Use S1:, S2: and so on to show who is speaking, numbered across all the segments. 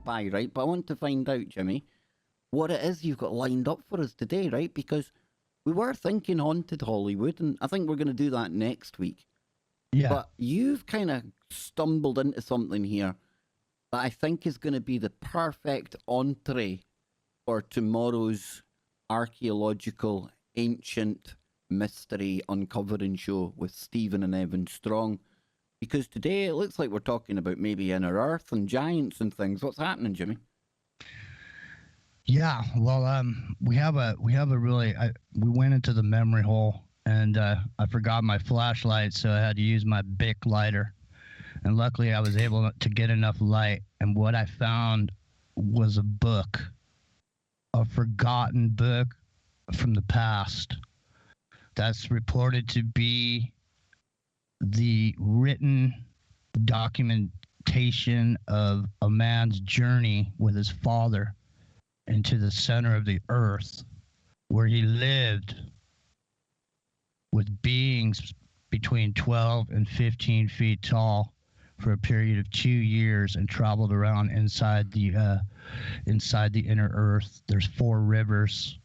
S1: by, right? But I want to find out, Jimmy, what it is you've got lined up for us today, right? Because we were thinking haunted Hollywood, and I think we're going to do that next week.
S2: Yeah.
S1: But you've kind of stumbled into something here that I think is going to be the perfect entree for tomorrow's archaeological ancient mystery uncovering show with Stephen and Evan Strong. Because today it looks like we're talking about maybe inner Earth and giants and things. What's happening, Jimmy?
S2: Yeah. Well, we have a really. We went into the memory hole, and I forgot my flashlight, so I had to use my Bic lighter. And luckily, I was able to get enough light. And what I found was a book, a forgotten book from the past that's reported to be the written documentation of a man's journey with his father into the center of the earth, where he lived with beings between 12 and 15 feet tall for a period of 2 years and traveled around inside the inner earth. There's 4 rivers.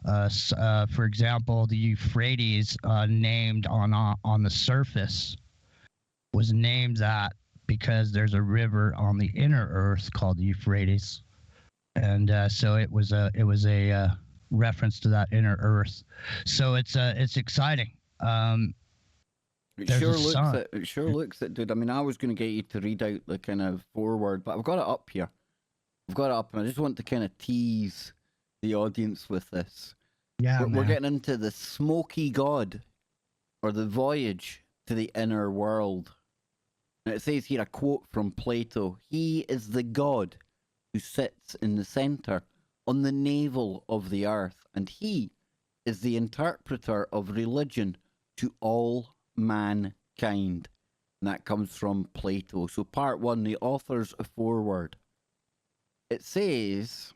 S2: For example, the Euphrates, named on the surface, was named that because there's a river on the inner earth called the Euphrates, and so it was a reference to that inner earth. So it's exciting.
S1: It sure looks it, dude. I mean, I was going to get you to read out the kind of foreword, but I've got it up here. I've got it up, and I just want to kind of tease the audience with this.
S2: Yeah,
S1: we're getting into the Smokey God, or the Voyage to the Inner World. And it says here a quote from Plato: "He is the God who sits in the center on the navel of the earth, and he is the interpreter of religion to all mankind." And that comes from Plato. So part 1, the author's foreword. It says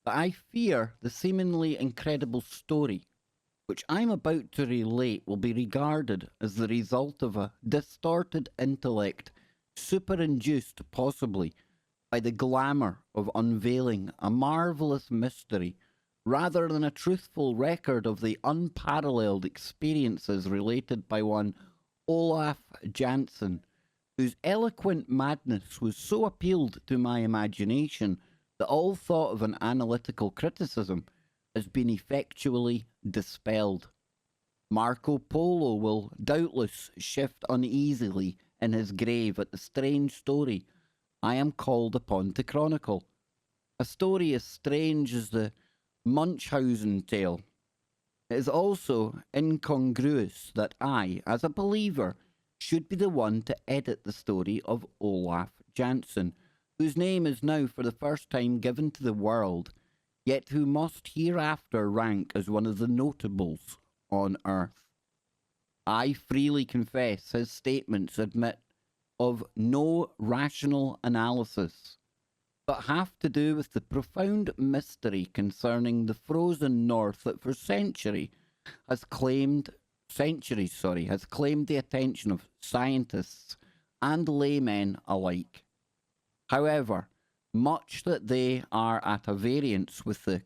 S1: that I fear the seemingly incredible story which I'm about to relate will be regarded as the result of a distorted intellect, superinduced possibly by the glamour of unveiling a marvellous mystery, rather than a truthful record of the unparalleled experiences related by one Olaf Jansen, whose eloquent madness was so appealed to my imagination that all thought of an analytical criticism has been effectually dispelled. Marco Polo will doubtless shift uneasily in his grave at the strange story I am called upon to chronicle. A story as strange as the Munchausen tale. It is also incongruous that I, as a believer, should be the one to edit the story of Olaf Jansen, whose name is now for the first time given to the world, yet who must hereafter rank as one of the notables on earth. I freely confess his statements admit of no rational analysis, but have to do with the profound mystery concerning the frozen north that for centuries has claimed the attention of scientists and laymen alike. However, much that they are at a variance with the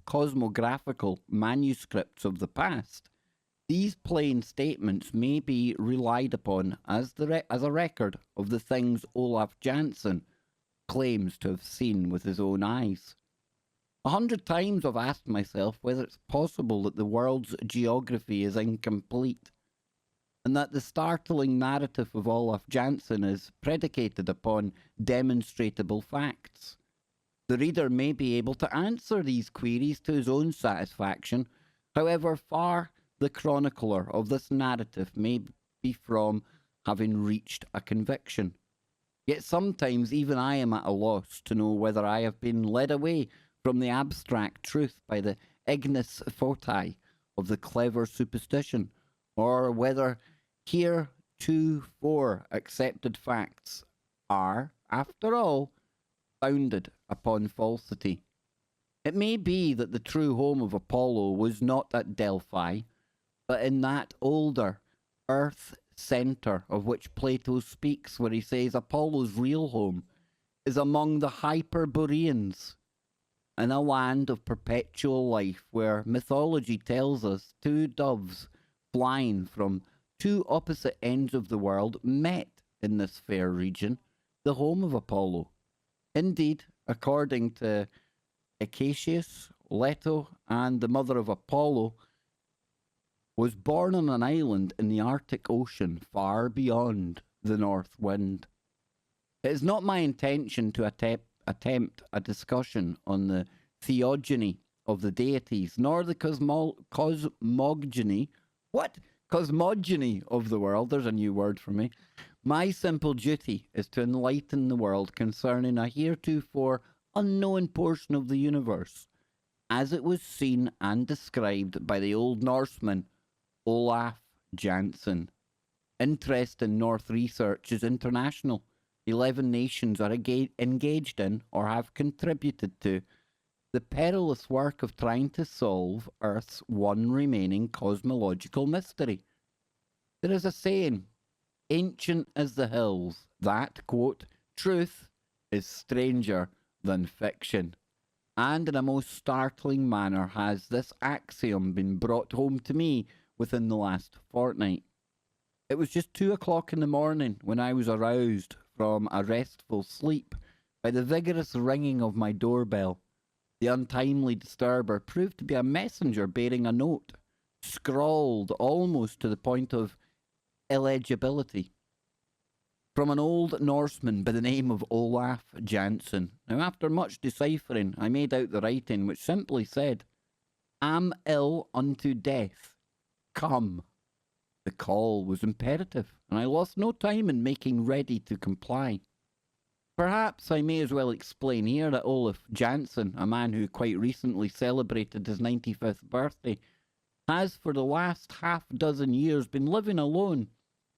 S1: cosmographical manuscripts of the past, these plain statements may be relied upon as a record of the things Olaf Jansen claims to have seen with his own eyes. 100 times I've asked myself whether it's possible that the world's geography is incomplete, and that the startling narrative of Olaf Jansen is predicated upon demonstrable facts. The reader may be able to answer these queries to his own satisfaction, however far the chronicler of this narrative may be from having reached a conviction. Yet sometimes even I am at a loss to know whether I have been led away from the abstract truth by the ignis fatuus of the clever superstition, or whether heretofore accepted facts are, after all, founded upon falsity. It may be that the true home of Apollo was not at Delphi, but in that older earth centre of which Plato speaks, where he says Apollo's real home is among the Hyperboreans, in a land of perpetual life where mythology tells us two doves flying from two opposite ends of the world met in this fair region, the home of Apollo. Indeed, according to Acacius, Leto, and the mother of Apollo, was born on an island in the Arctic Ocean far beyond the north wind. It is not my intention to attempt a discussion on the theogony of the deities, nor the cosmogony. What? Cosmogony of the world. There's a new word for me. My simple duty is to enlighten the world concerning a heretofore unknown portion of the universe, as it was seen and described by the old Norseman Olaf Jansen. Interest in North research is international. 11 nations are engaged in or have contributed to the perilous work of trying to solve Earth's one remaining cosmological mystery. There is a saying, ancient as the hills, that, quote, truth is stranger than fiction. And in a most startling manner has this axiom been brought home to me within the last fortnight. It was just 2 o'clock in the morning when I was aroused from a restful sleep by the vigorous ringing of my doorbell. The untimely disturber proved to be a messenger bearing a note, scrawled almost to the point of illegibility, from an old Norseman by the name of Olaf Jansen. Now, after much deciphering, I made out the writing, which simply said, "Am ill unto death. Come." The call was imperative, and I lost no time in making ready to comply. Perhaps I may as well explain here that Olaf Jansen, a man who quite recently celebrated his 95th birthday, has for the last half-dozen years been living alone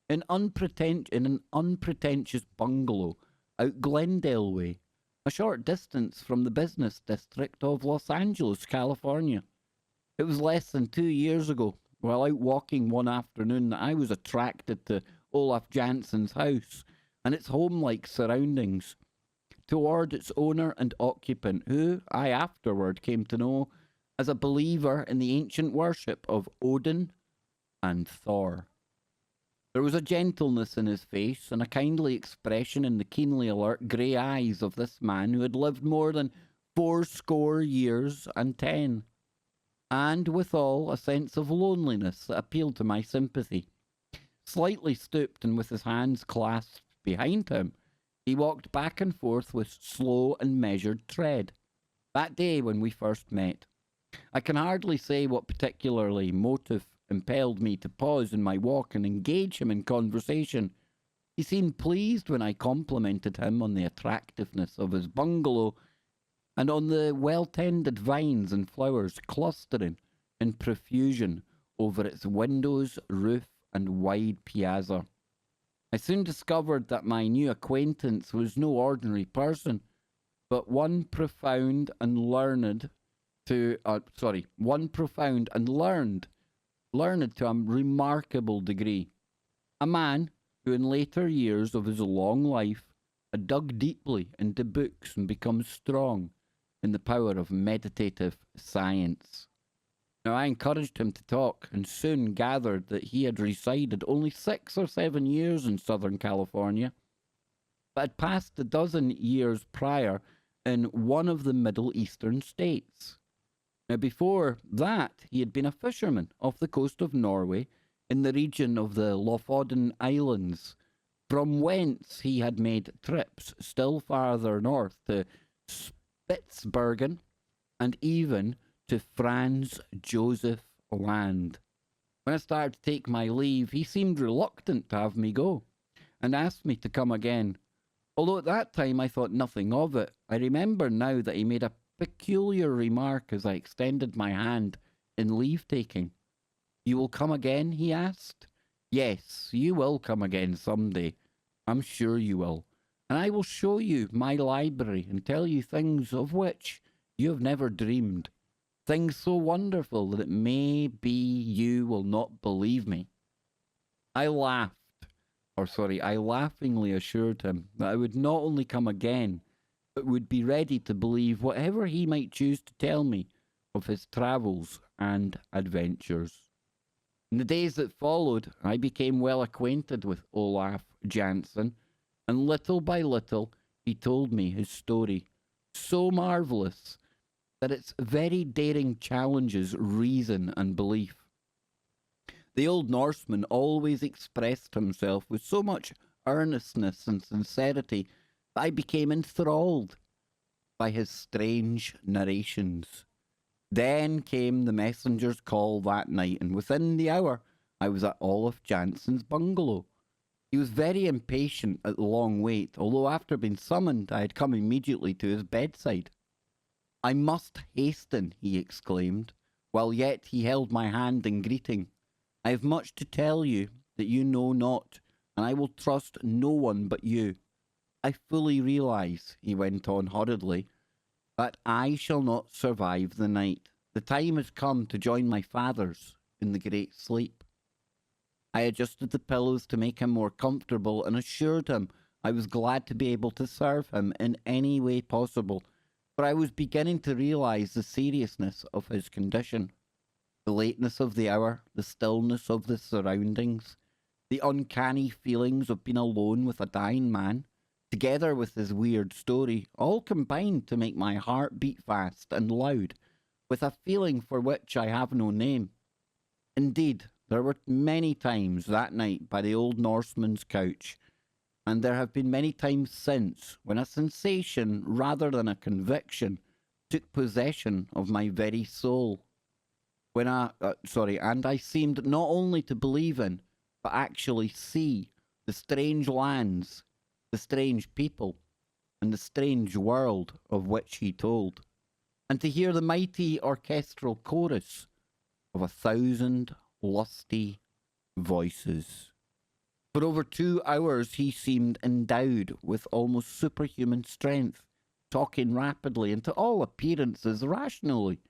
S1: in an unpretentious bungalow out Glendale way, a short distance from the business district of Los Angeles, California. It was less than 2 years ago, while out walking one afternoon, that I was attracted to Olaf Jansen's house and its home-like surroundings, toward its owner and occupant, who I afterward came to know as a believer in the ancient worship of Odin and Thor. There was a gentleness in his face and a kindly expression in the keenly alert grey eyes of this man who had lived more than 80 years and 10, and withal a sense of loneliness that appealed to my sympathy. Slightly stooped and with his hands clasped behind him, he walked back and forth with slow and measured tread. That day when we first met, I can hardly say what particularly motive impelled me to pause in my walk and engage him in conversation. He seemed pleased when I complimented him on the attractiveness of his bungalow and on the well-tended vines and flowers clustering in profusion over its windows, roof, and wide piazza. I soon discovered that my new acquaintance was no ordinary person, but one profound and learned to a remarkable degree. A man who in later years of his long life had dug deeply into books and become strong in the power of meditative science. Now, I encouraged him to talk and soon gathered that he had resided only 6 or 7 years in Southern California, but had passed a dozen years prior in one of the Middle Eastern states. Now, before that, he had been a fisherman off the coast of Norway in the region of the Lofoten Islands, from whence he had made trips still farther north to Spitsbergen and even to Franz Josef Land. When I started to take my leave, he seemed reluctant to have me go and asked me to come again. Although at that time I thought nothing of it, I remember now that he made a peculiar remark as I extended my hand in leave-taking. "You will come again?" he asked. "Yes, you will come again someday. I'm sure you will. And I will show you my library and tell you things of which you have never dreamed. Things so wonderful that it may be you will not believe me." I laughingly assured him that I would not only come again, but would be ready to believe whatever he might choose to tell me of his travels and adventures. In the days that followed, I became well acquainted with Olaf Jansen, and little by little he told me his story, so marvellous that its very daring challenges reason and belief. The old Norseman always expressed himself with so much earnestness and sincerity that I became enthralled by his strange narrations. Then came the messenger's call that night, and within the hour I was at Olaf Jansen's bungalow. He was very impatient at the long wait, although after being summoned I had come immediately to his bedside. "I must hasten," he exclaimed, while yet he held my hand in greeting. "I have much to tell you that you know not, and I will trust no one but you. I fully realize," he went on hurriedly, "that I shall not survive the night. The time has come to join my fathers in the great sleep." I adjusted the pillows to make him more comfortable and assured him I was glad to be able to serve him in any way possible, for I was beginning to realize the seriousness of his condition. The lateness of the hour, the stillness of the surroundings, the uncanny feelings of being alone with a dying man, together with his weird story, all combined to make my heart beat fast and loud, with a feeling for which I have no name. Indeed, there were many times that night by the old Norseman's couch, and there have been many times since, when a sensation rather than a conviction took possession of my very soul. And I seemed not only to believe in, but actually see the strange lands, the strange people, and the strange world of which he told, and to hear the mighty orchestral chorus of 1,000 lusty voices. For over 2 hours he seemed endowed with almost superhuman strength, talking rapidly and to all appearances rationally.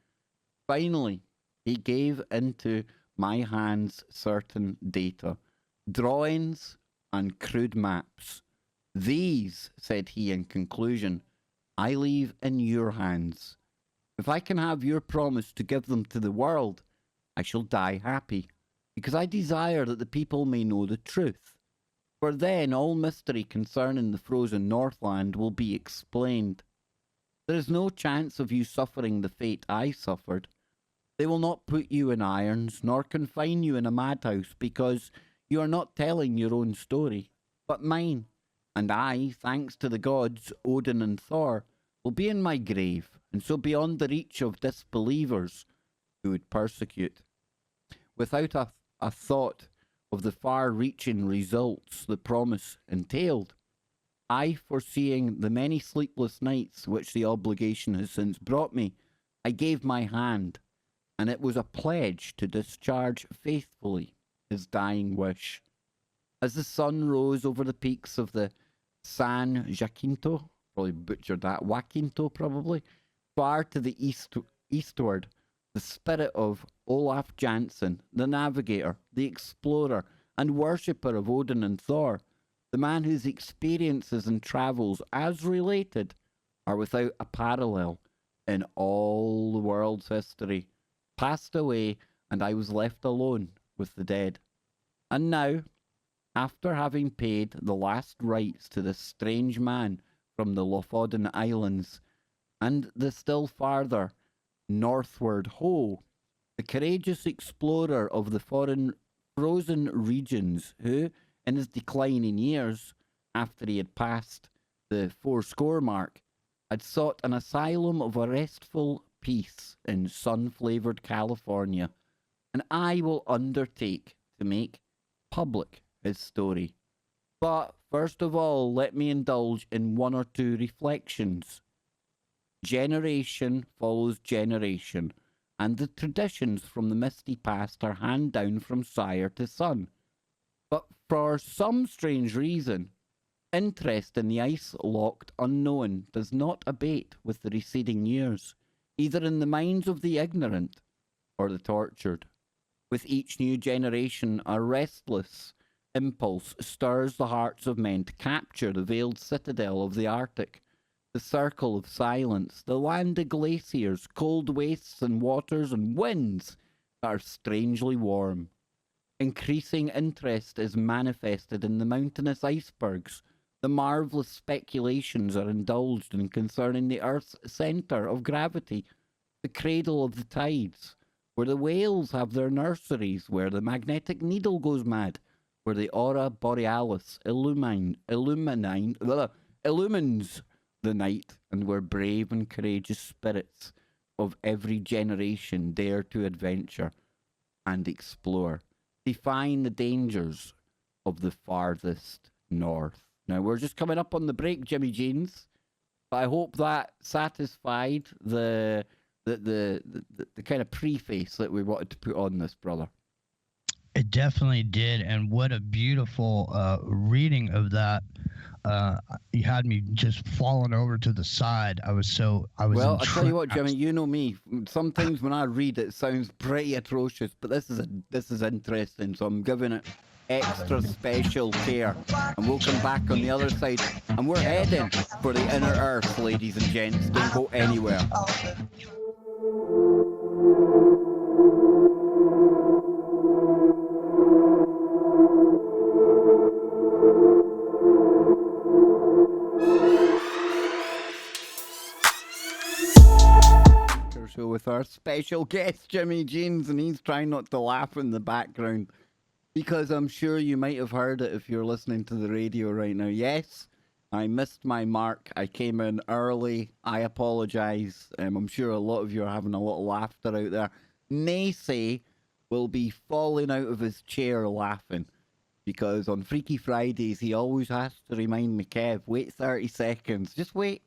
S1: Finally, he gave into my hands certain data, drawings and crude maps. "These," said he in conclusion, "I leave in your hands. If I can have your promise to give them to the world, I shall die happy, because I desire that the people may know the truth. For then all mystery concerning the frozen Northland will be explained. There is no chance of you suffering the fate I suffered. They will not put you in irons, nor confine you in a madhouse, because you are not telling your own story, but mine. And I, thanks to the gods, Odin and Thor, will be in my grave, and so beyond the reach of disbelievers who would persecute." Without a thought of the far-reaching results the promise entailed, I, foreseeing the many sleepless nights which the obligation has since brought me, I gave my hand, and it was a pledge to discharge faithfully his dying wish. As the sun rose over the peaks of the San Jacinto, probably butchered that, Jacinto probably, far to the eastward, the spirit of Olaf Jansen, the navigator, the explorer, and worshipper of Odin and Thor, the man whose experiences and travels, as related, are without a parallel in all the world's history, passed away, and I was left alone with the dead. And now, after having paid the last rites to this strange man from the Lofoden Islands, and the still farther northward Ho, the courageous explorer of the frozen regions, who, in his declining years, after he had passed the 80 mark, had sought an asylum of a restful peace in sun-flavoured California, and I will undertake to make public his story. But first of all, let me indulge in one or two reflections. Generation follows generation, and the traditions from the misty past are handed down from sire to son. But for some strange reason, interest in the ice-locked unknown does not abate with the receding years, either in the minds of the ignorant or the tortured. With each new generation, a restless impulse stirs the hearts of men to capture the veiled citadel of the Arctic, the circle of silence, the land of glaciers, cold wastes and waters and winds that are strangely warm. Increasing interest is manifested in the mountainous icebergs. The marvellous speculations are indulged in concerning the Earth's centre of gravity, the cradle of the tides, where the whales have their nurseries, where the magnetic needle goes mad, where the aurora borealis illumines the night, and where brave and courageous spirits of every generation dare to adventure and explore, defying the dangers of the farthest north. Now, we're just coming up on the break, Jimmy Jeans, but I hope that satisfied the kind of preface that we wanted to put on this, brother.
S2: It definitely did, and what a beautiful reading of that. You had me just falling over to the side. Well,
S1: I'll tell you what, Jimmy, you know me. Sometimes when I read it sounds pretty atrocious, but this is interesting, so I'm giving it extra special care. And we'll come back on the other side, and we're heading for the inner earth, ladies and gents. Don't go anywhere. Show with our special guest Jimmy Jeans, and he's trying not to laugh in the background because I'm sure you might have heard it if you're listening to the radio right now. Yes, I missed my mark. I came in early. I apologise. I'm sure a lot of you are having a lot of laughter out there. Nacy will be falling out of his chair laughing because on Freaky Fridays he always has to remind me, Kev, wait 30 seconds. Just wait.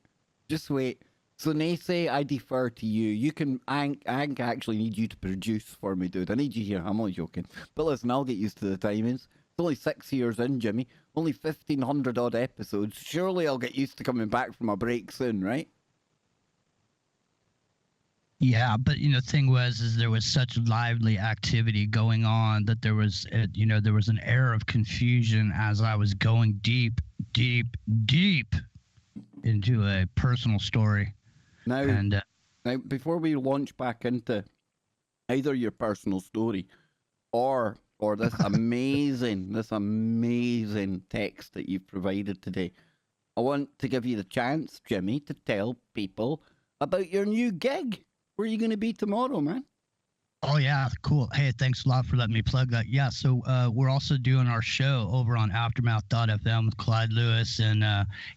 S1: So, Nacy, I defer to you. You can. I actually need you to produce for me, dude. I need you here. I'm only joking. But listen, I'll get used to the timings. It's only 6 years in, Jimmy. Only 1,500 odd episodes. Surely I'll get used to coming back from a break soon, right?
S2: Yeah, but the thing is there was such lively activity going on that there was an air of confusion as I was going deep into a personal story.
S1: Now, before we launch back into either your personal story or this amazing text that you've provided today, I want to give you the chance, Jimmy, to tell people about your new gig. Where are you going to be tomorrow, man?
S2: Oh, yeah, cool. Hey, thanks a lot for letting me plug that. Yeah, so we're also doing our show over on Aftermath.fm with Clyde Lewis and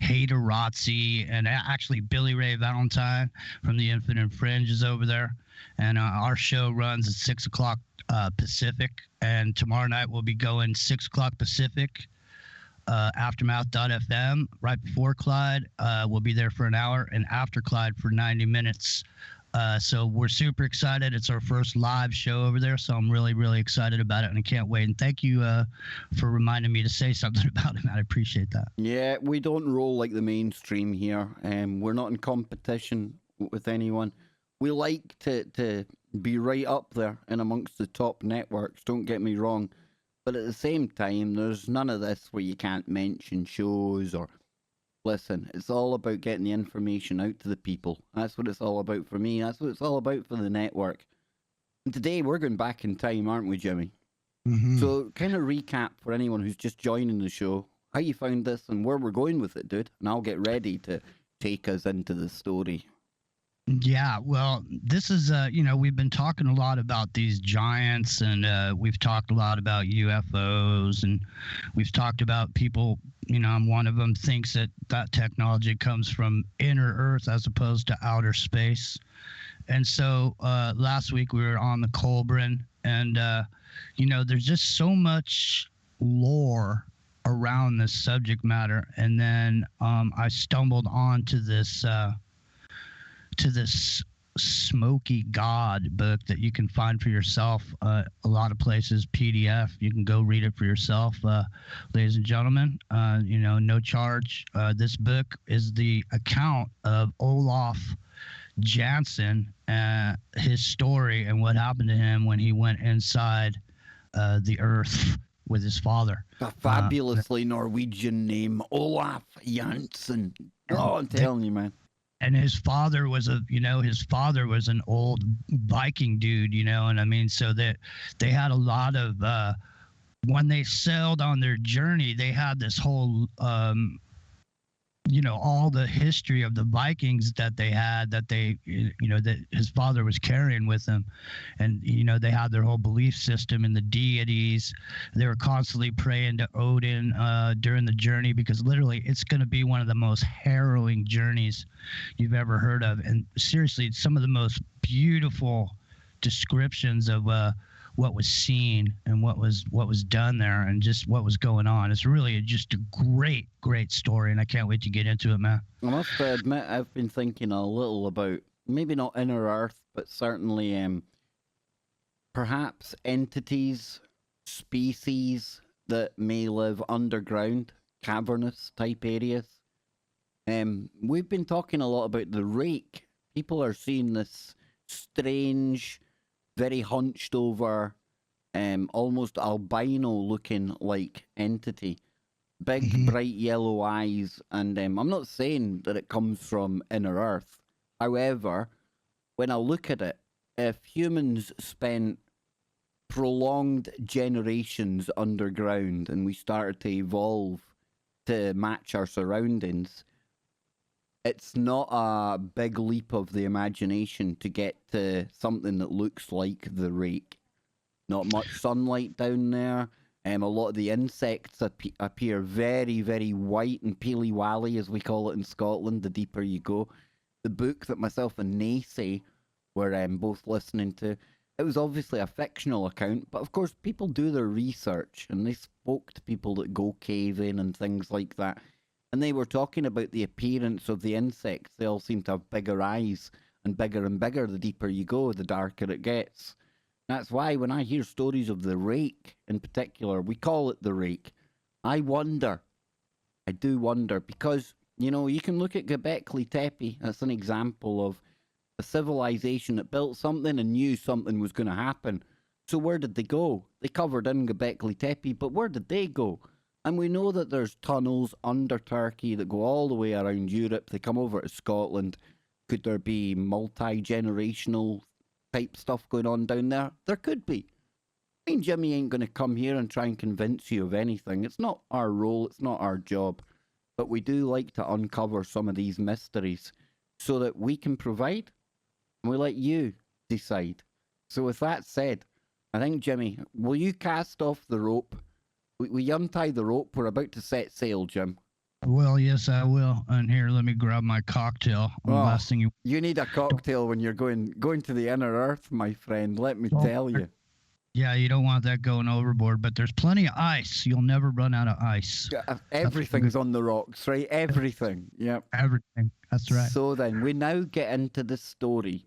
S2: Hader Rotzi and actually Billy Ray Valentine from the Infinite Fringe is over there. And our show runs at 6 o'clock Pacific. And tomorrow night we'll be going 6 o'clock Pacific, Aftermath.fm. Right before Clyde, we'll be there for an hour, and after Clyde for 90 minutes. So we're super excited. It's our first live show over there, so I'm really, really excited about it, and I can't wait. And thank you for reminding me to say something about it, man. I appreciate that.
S1: Yeah, we don't roll like the mainstream here. We're not in competition with anyone. We like to be right up there and amongst the top networks, don't get me wrong. But at the same time, there's none of this where you can't mention shows or... Listen, it's all about getting the information out to the people. That's what it's all about for me. That's what it's all about for the network. And today we're going back in time, aren't we, Jimmy?
S2: Mm-hmm.
S1: So kind of recap for anyone who's just joining the show, how you found this and where we're going with it, dude. And I'll get ready to take us into the story.
S2: Yeah, well, this is, we've been talking a lot about these giants, and we've talked a lot about UFOs, and we've talked about people, one of them thinks that technology comes from inner Earth as opposed to outer space. And so last week we were on the Colburn, and, there's just so much lore around this subject matter. And then I stumbled onto this Smokey God book that you can find for yourself a lot of places, PDF. You can go read it for yourself, ladies and gentlemen. No charge. This book is the account of Olaf Jansen, his story and what happened to him when he went inside the earth with his father.
S1: A fabulously Norwegian name, Olaf Jansen. Oh, I'm telling you, man.
S2: and his father was an old Viking dude, and I mean, so that they had a lot of when they sailed on their journey, they had this whole all the history of the Vikings that they had, that that his father was carrying with him. And, they had their whole belief system in the deities. They were constantly praying to Odin during the journey, because literally it's going to be one of the most harrowing journeys you've ever heard of. And seriously, some of the most beautiful descriptions of what was seen and what was done there and just what was going on. It's really just a great story, and I can't wait to get into it, man.
S1: I must admit, I've been thinking a little about maybe not inner Earth, but certainly perhaps entities, species that may live underground, cavernous type areas. We've been talking a lot about the rake. People are seeing this strange, very hunched over, almost albino looking like entity. Big, bright yellow eyes. And I'm not saying that it comes from inner Earth. However, when I look at it, if humans spent prolonged generations underground and we started to evolve to match our surroundings, it's not a big leap of the imagination to get to something that looks like the rake. Not much sunlight down there. A lot of the insects appear very, very white and peely-wally, as we call it in Scotland, the deeper you go. The book that myself and Nacy were both listening to, it was obviously a fictional account, but of course people do their research, and they spoke to people that go caving and things like that. And they were talking about the appearance of the insects. They all seem to have bigger eyes, and bigger the deeper you go, the darker it gets. That's why when I hear stories of the rake in particular, we call it the rake, I wonder. I do wonder, because, you can look at Göbekli Tepe. That's an example of a civilization that built something and knew something was going to happen. So where did they go? They covered in Göbekli Tepe, but where did they go? And we know that there's tunnels under Turkey that go all the way around Europe. They come over to Scotland. Could there be multi-generational type stuff going on down there? There could be. I mean, Jimmy ain't going to come here and try and convince you of anything. It's not our role. It's not our job. But we do like to uncover some of these mysteries so that we can provide, and we let you decide. So with that said, I think, Jimmy, will you cast off the rope? We untie the rope. We're about to set sail, Jim.
S2: Well, yes, I will. And here, let me grab my cocktail. Last thing
S1: you need a cocktail when you're going to the inner Earth, my friend. Let me tell you.
S2: Yeah, you don't want that going overboard, but there's plenty of ice. You'll never run out of ice.
S1: Everything's on the rocks, right? Everything. Yep.
S2: Everything. That's right.
S1: So then, we now get into the story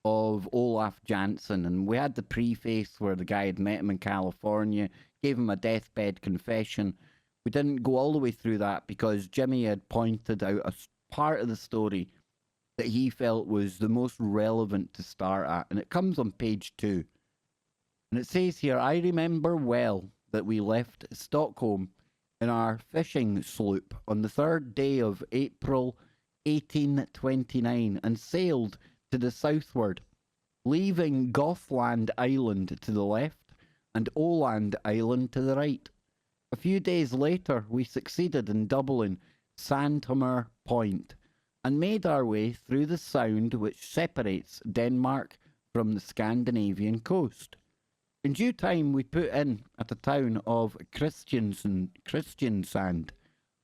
S1: of Olaf Jansson, and we had the preface where the guy had met him in California, gave him a deathbed confession. We didn't go all the way through that because Jimmy had pointed out a part of the story that he felt was the most relevant to start at, and it comes on page 2. And it says here, I remember well that we left Stockholm in our fishing sloop on the 3rd day of April 1829 and sailed to the southward, leaving Gothland Island to the left and Åland Island to the right. A few days later, we succeeded in doubling Sandhammer Point and made our way through the sound which separates Denmark from the Scandinavian coast. In due time, we put in at the town of Kristiansand,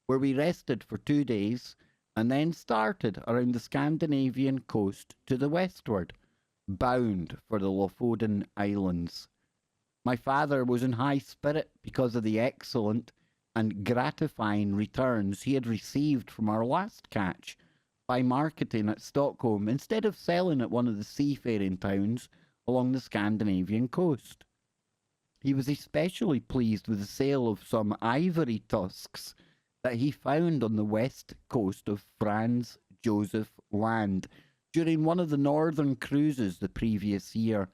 S1: where we rested for 2 days and then started around the Scandinavian coast to the westward, bound for the Lofoten Islands. My father was in high spirit because of the excellent and gratifying returns he had received from our last catch by marketing at Stockholm instead of selling at one of the seafaring towns along the Scandinavian coast. He was especially pleased with the sale of some ivory tusks that he found on the west coast of Franz Josef Land during one of the northern cruises the previous year,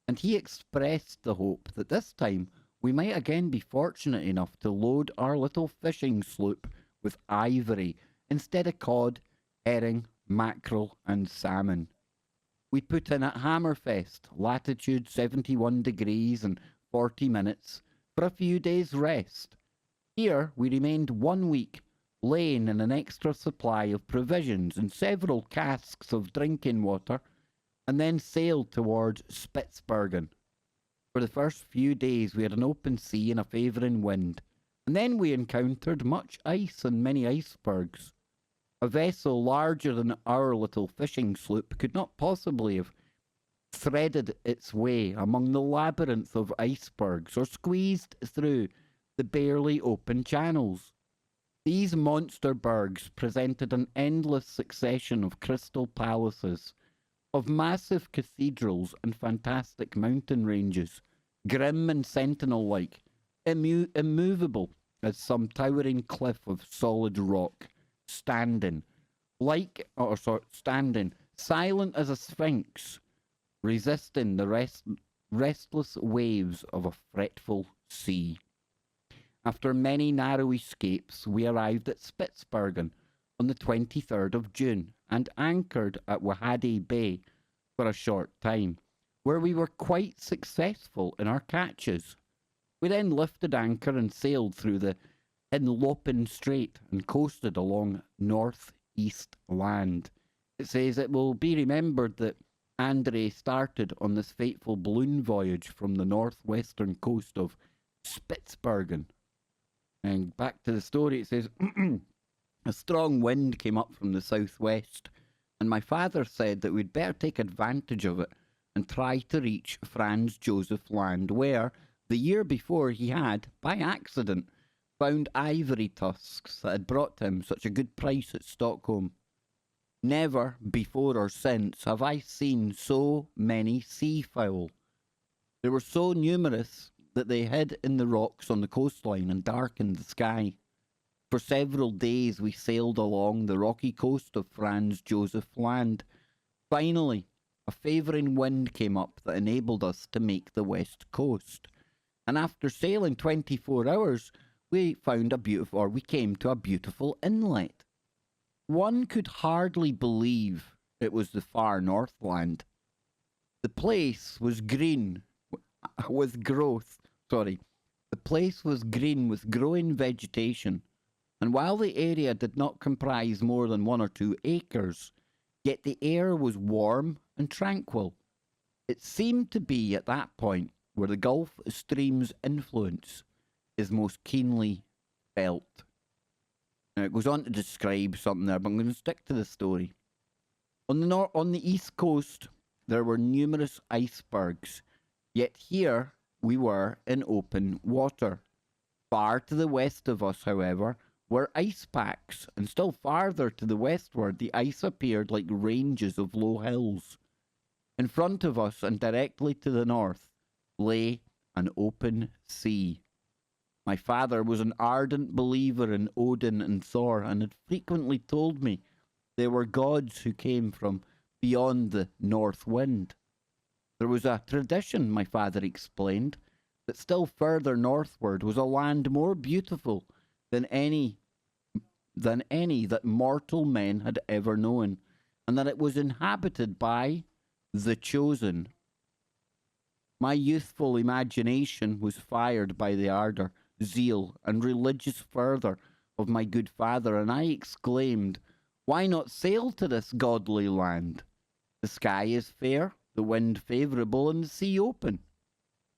S1: and he expressed the hope that this time we might again be fortunate enough to load our little fishing sloop with ivory instead of cod, herring, mackerel, and salmon. We put in at Hammerfest, latitude 71 degrees and 40 minutes, for a few days' rest. Here we remained 1 week, laying in an extra supply of provisions and several casks of drinking water, and then sailed towards Spitzbergen. For the first few days we had an open sea and a favouring wind, and then we encountered much ice and many icebergs. A vessel larger than our little fishing sloop could not possibly have threaded its way among the labyrinth of icebergs or squeezed through the barely open channels. These monster bergs presented an endless succession of crystal palaces, of massive cathedrals and fantastic mountain ranges, grim and sentinel-like, immovable as some towering cliff of solid rock, standing, silent as a sphinx, resisting the restless waves of a fretful sea. After many narrow escapes, we arrived at Spitzbergen on the 23rd of June and anchored at Wahadi Bay for a short time, where we were quite successful in our catches. We then lifted anchor and sailed through the Henlopen Strait and coasted along north-east land. It says it will be remembered that Andre started on this fateful balloon voyage from the northwestern coast of Spitzbergen. And back to the story, it says, a strong wind came up from the southwest, and my father said that we'd better take advantage of it and try to reach Franz Josef Land, where, the year before, he had, by accident, found ivory tusks that had brought him such a good price at Stockholm. Never, before or since, have I seen so many seafowl. They were so numerous that they hid in the rocks on the coastline and darkened the sky. For several days we sailed along the rocky coast of Franz Josef Land. Finally, a favouring wind came up that enabled us to make the west coast. And after sailing 24 hours, we came to a beautiful inlet. One could hardly believe it was the far Northland. The place was green with growing vegetation, and while the area did not comprise more than 1 or 2 acres, yet the air was warm and tranquil. It seemed to be at that point where the Gulf Stream's influence is most keenly felt. Now it goes on to describe something there, but I'm going to stick to the story. On the east coast, there were numerous icebergs, yet here we were in open water. Far to the west of us, however, were ice packs, and still farther to the westward the ice appeared like ranges of low hills. In front of us and directly to the north lay an open sea. My father was an ardent believer in Odin and Thor, and had frequently told me they were gods who came from beyond the north wind. There was a tradition, my father explained, that still further northward was a land more beautiful than any that mortal men had ever known, and that it was inhabited by the Chosen. My youthful imagination was fired by the ardour, zeal, and religious fervour of my good father, and I exclaimed, "Why not sail to this godly land? The sky is fair, the wind favourable, and the sea open."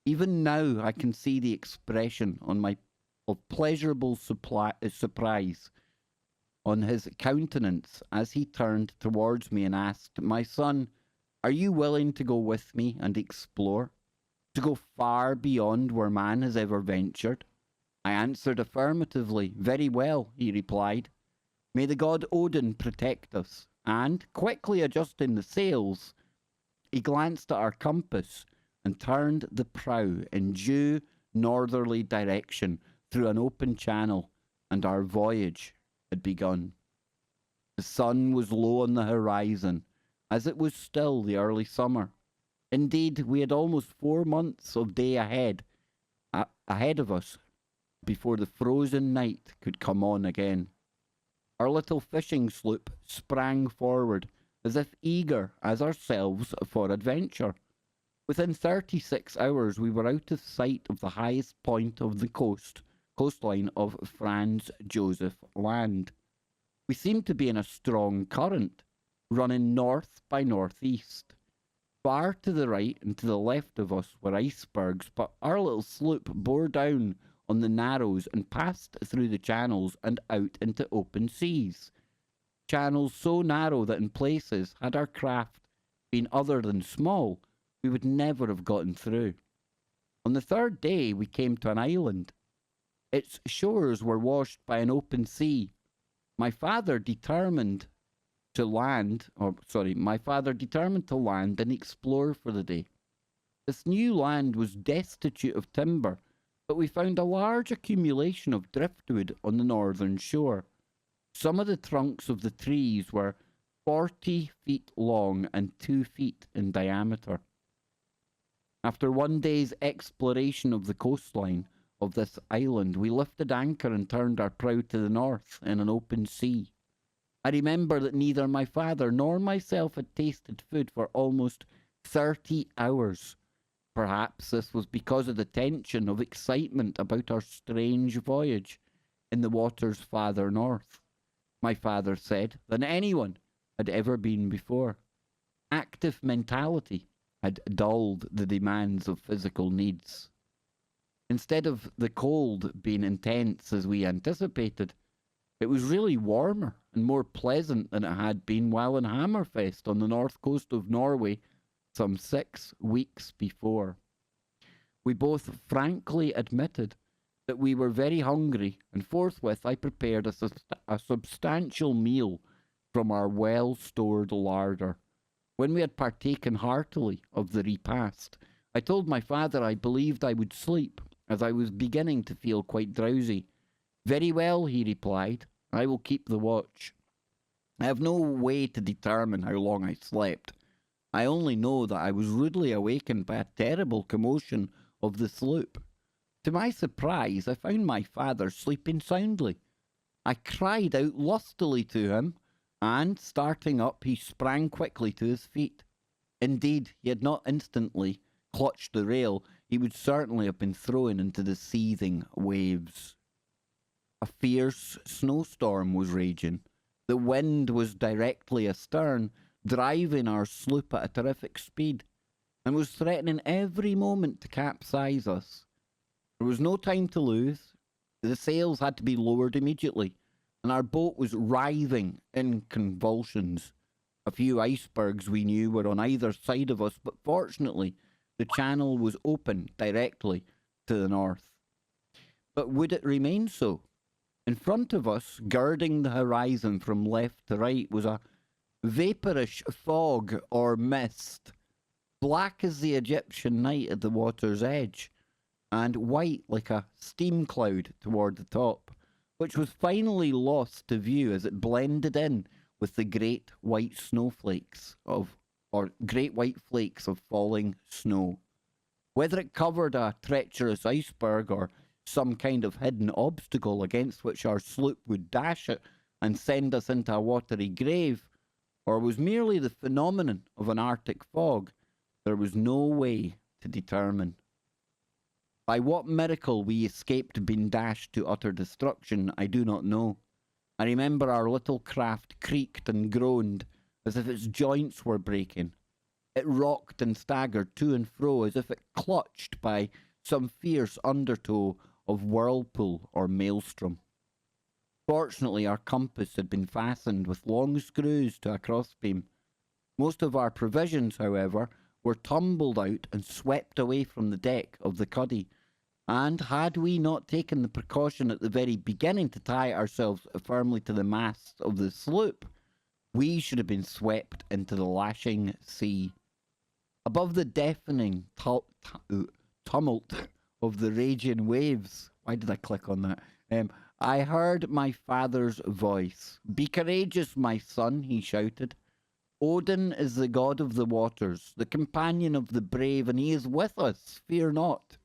S1: Even now I can see the expression of pleasurable surprise on his countenance as he turned towards me and asked, "My son, are you willing to go with me and explore? To go far beyond where man has ever ventured?" I answered affirmatively. "Very well," he replied. "May the god Odin protect us." And, quickly adjusting the sails, he glanced at our compass and turned the prow in due northerly direction through an open channel, and our voyage had begun. The sun was low on the horizon, as it was still the early summer. Indeed, we had almost 4 months of day ahead of us before the frozen night could come on again. Our little fishing sloop sprang forward, as if eager as ourselves for adventure. Within 36 hours, we were out of sight of the highest point of the coastline of Franz Joseph Land. We seemed to be in a strong current, running north by northeast. Far to the right and to the left of us were icebergs, but our little sloop bore down on the narrows and passed through the channels and out into open seas. Channels so narrow that in places, had our craft been other than small, we would never have gotten through. On the third day, we came to an island. Its shores were washed by an open sea. My father determined to land and explore for the day. This new land was destitute of timber, but we found a large accumulation of driftwood on the northern shore. Some of the trunks of the trees were 40 feet long and 2 feet in diameter. After one day's exploration of the coastline of this island, we lifted anchor and turned our prow to the north in an open sea. I remember that neither my father nor myself had tasted food for almost 30 hours. Perhaps this was because of the tension of excitement about our strange voyage in the waters farther north, my father said, than anyone had ever been before. Active mentality had dulled the demands of physical needs. Instead of the cold being intense as we anticipated, it was really warmer and more pleasant than it had been while in Hammerfest on the north coast of Norway some 6 weeks before. We both frankly admitted that we were very hungry, and forthwith I prepared a substantial meal from our well-stored larder. When we had partaken heartily of the repast, I told my father I believed I would sleep, as I was beginning to feel quite drowsy. Very well, he replied, I will keep the watch. I have no way to determine how long I slept. I only know that I was rudely awakened by a terrible commotion of the sloop. To my surprise, I found my father sleeping soundly. I cried out lustily to him, and, starting up, he sprang quickly to his feet. Indeed, he had not instantly clutched the rail, he would certainly have been thrown into the seething waves. A fierce snowstorm was raging. The wind was directly astern, driving our sloop at a terrific speed, and was threatening every moment to capsize us. There was no time to lose. The sails had to be lowered immediately, and our boat was writhing in convulsions. A few icebergs we knew were on either side of us, but fortunately the channel was open directly to the north. But would it remain so? In front of us, girding the horizon from left to right, was a vapourish fog or mist, black as the Egyptian night at the water's edge, and white like a steam cloud toward the top, which was finally lost to view as it blended in with the great white flakes of falling snow. Whether it covered a treacherous iceberg or some kind of hidden obstacle against which our sloop would dash it and send us into a watery grave, or was merely the phenomenon of an Arctic fog, there was no way to determine. By what miracle we escaped being dashed to utter destruction, I do not know. I remember our little craft creaked and groaned as if its joints were breaking. It rocked and staggered to and fro as if it clutched by some fierce undertow of whirlpool or maelstrom. Fortunately, our compass had been fastened with long screws to a crossbeam. Most of our provisions, however, were tumbled out and swept away from the deck of the cuddy, and had we not taken the precaution at the very beginning to tie ourselves firmly to the masts of the sloop, we should have been swept into the lashing sea. Above the deafening tumult of the raging waves, why did I click on that? I heard my father's voice. "Be courageous, my son," he shouted. "Odin is the god of the waters, the companion of the brave, and he is with us. Fear not."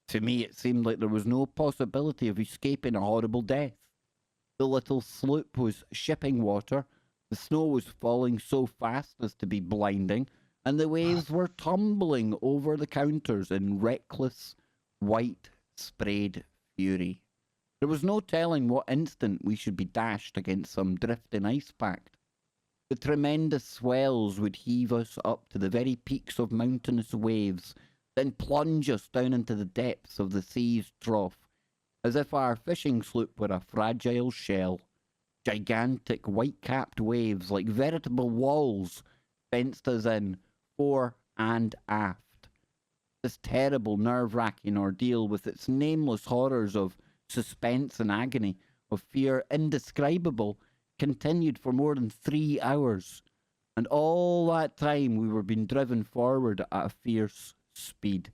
S1: To me, it seemed like there was no possibility of escaping a horrible death. The little sloop was shipping water, the snow was falling so fast as to be blinding, and the waves were tumbling over the counters in reckless, white, sprayed fury. There was no telling what instant we should be dashed against some drifting ice pack. The tremendous swells would heave us up to the very peaks of mountainous waves, then plunge us down into the depths of the sea's trough, as if our fishing sloop were a fragile shell. Gigantic white-capped waves, like veritable walls, fenced us in, fore and aft. This terrible, nerve-wracking ordeal, with its nameless horrors of suspense and agony, of fear indescribable, continued for more than 3 hours, and all that time we were being driven forward at a fierce speed.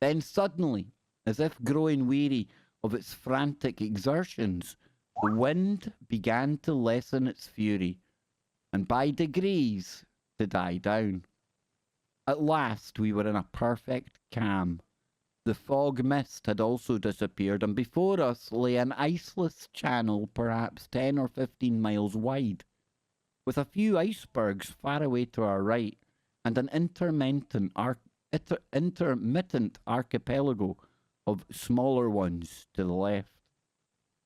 S1: Then suddenly, as if growing weary of its frantic exertions, the wind began to lessen its fury, and by degrees to die down. At last we were in a perfect calm. The fog mist had also disappeared, and before us lay an iceless channel perhaps 10 or 15 miles wide, with a few icebergs far away to our right, and an intermittent archipelago of smaller ones to the left.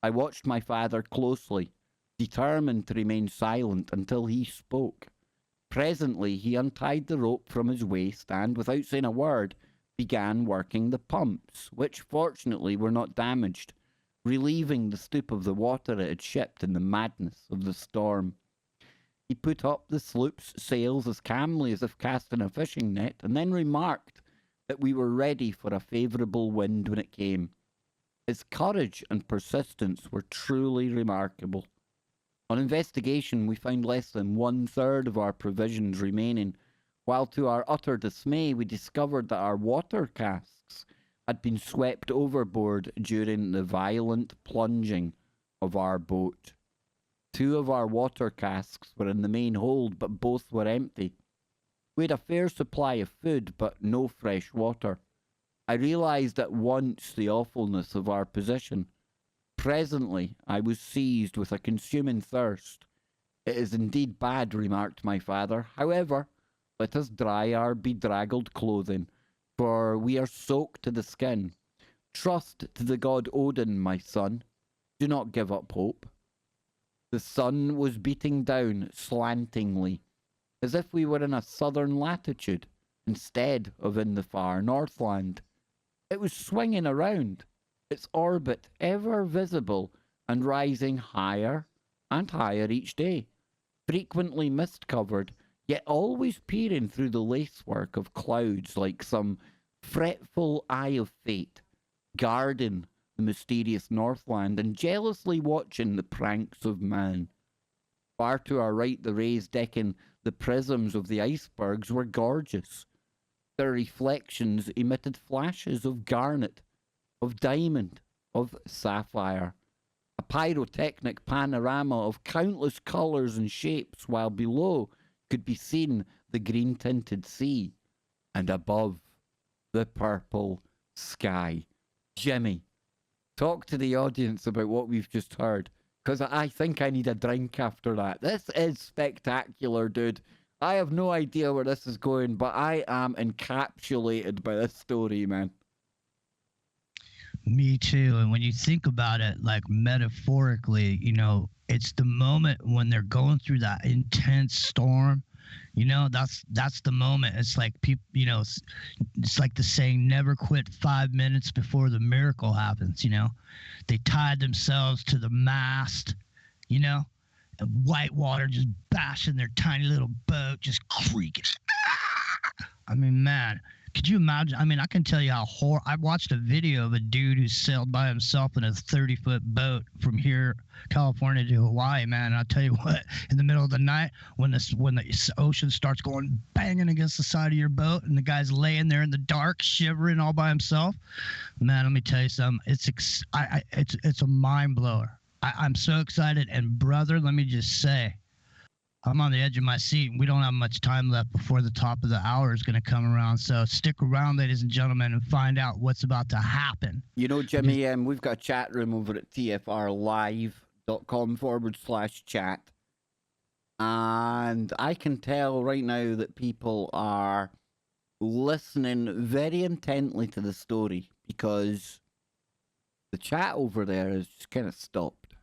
S1: I watched my father closely, determined to remain silent until he spoke. Presently he untied the rope from his waist and, without saying a word, began working the pumps, which fortunately were not damaged, relieving the stoop of the water it had shipped in the madness of the storm. He put up the sloop's sails as calmly as if casting a fishing net, and then remarked that we were ready for a favourable wind when it came. His courage and persistence were truly remarkable. On investigation, we found less than 1/3 of our provisions remaining, while to our utter dismay we discovered that our water casks had been swept overboard during the violent plunging of our boat. 2 of our water casks were in the main hold, but both were empty. We had a fair supply of food, but no fresh water. I realized at once the awfulness of our position. Presently I was seized with a consuming thirst. It is indeed bad, remarked my father. However, let us dry our bedraggled clothing, for we are soaked to the skin. Trust to the god Odin, my son. Do not give up hope. The sun was beating down slantingly, as if we were in a southern latitude, instead of in the far northland. It was swinging around, its orbit ever visible and rising higher and higher each day, frequently mist-covered, yet always peering through the lacework of clouds like some fretful eye of fate, guarding the mysterious northland and jealously watching the pranks of man. Far to our right, the rays decking the prisms of the icebergs were gorgeous. Their reflections emitted flashes of garnet, of diamond, of sapphire, a pyrotechnic panorama of countless colours and shapes, while below could be seen the green-tinted sea, and above, the purple sky. Jimmy, talk to the audience about what we've just heard, because I think I need a drink after that. This is spectacular, dude. I have no idea where this is going, but I am encapsulated by this story, man.
S2: Me too. And when you think about it, like metaphorically, you know, it's the moment when they're going through that intense storm. You know, that's the moment. It's like people, you know, it's like the saying, never quit 5 minutes before the miracle happens. You know, they tied themselves to the mast, you know, and white water just bashing their tiny little boat, just creaking. I mean, man, could you imagine? I mean, I can tell you how I watched a video of a dude who sailed by himself in a 30-foot boat from here, California to Hawaii, man. And I'll tell you what, in the middle of the night, when the ocean starts going banging against the side of your boat and the guy's laying there in the dark, shivering all by himself, man, let me tell you something. It's a mind blower. I'm so excited. And brother, let me just say, I'm on the edge of my seat. We don't have much time left before the top of the hour is going to come around. So stick around, ladies and gentlemen, and find out what's about to happen.
S1: You know, Jimmy, we've got a chat room over at TFRlive.com. patreon.com/chat. And I can tell right now that people are listening very intently to the story because the chat over there has just kind of stopped.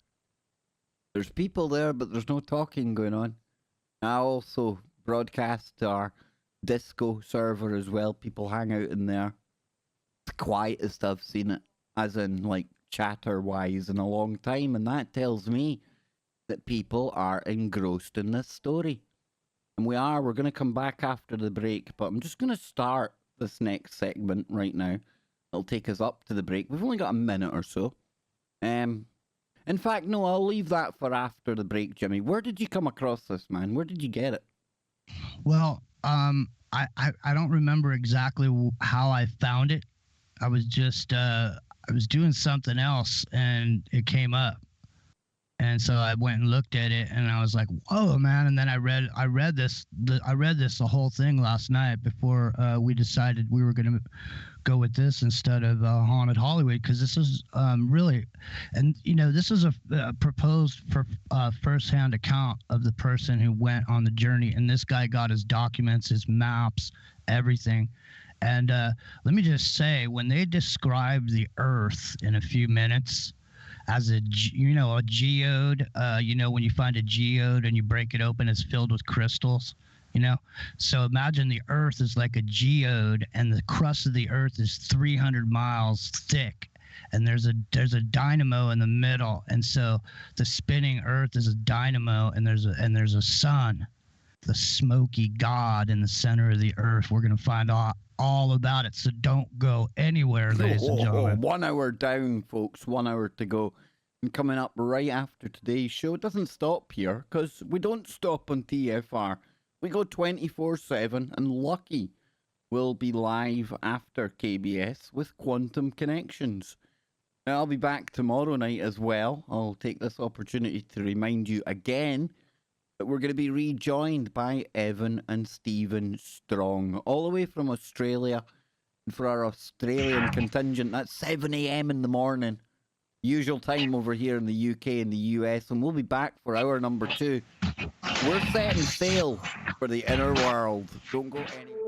S1: There's people there, but there's no talking going on. I also broadcast to our Disco server as well. People hang out in there. It's the quietest I've seen it, as in like chatter-wise, in a long time, and that tells me that people are engrossed in this story. And we're going to come back after the break, but I'm just going to start this next segment right now. It'll take us up to the break. We've only got a minute or so. In fact, no, I'll leave that for after the break, Jimmy. Where did you come across this, man? Where did you get it?
S2: Well, I don't remember exactly how I found it. I was just I was doing something else and it came up. And so I went and looked at it, and I was like, "Whoa, man!" And then I read the whole thing last night before we decided we were going to go with this instead of Haunted Hollywood, because this is really, and this is a proposed for firsthand account of the person who went on the journey, and this guy got his documents, his maps, everything. And let me just say, when they describe the Earth in a few minutes as a geode, when you find a geode and you break it open, it's filled with crystals, So imagine the Earth is like a geode, and the crust of the Earth is 300 miles thick, and there's a dynamo in the middle, and so the spinning Earth is a dynamo, and there's a sun, the Smokey god in the center of the Earth. We're gonna find out all about it, so don't go anywhere, ladies and gentlemen.
S1: 1 hour down, folks. 1 hour to go. And coming up right after today's show, it doesn't stop here, because we don't stop on TFR. We go 24/7, and lucky we'll be live after KBS with Quantum Connections. Now, I'll be back tomorrow night as well. I'll take this opportunity to remind you again that we're going to be rejoined by Evan and Stephen Strong, all the way from Australia. And for our Australian contingent, that's 7 a.m. in the morning. Usual time over here in the UK and the US. And we'll be back for hour number 2. We're setting sail for the inner world. Don't go anywhere.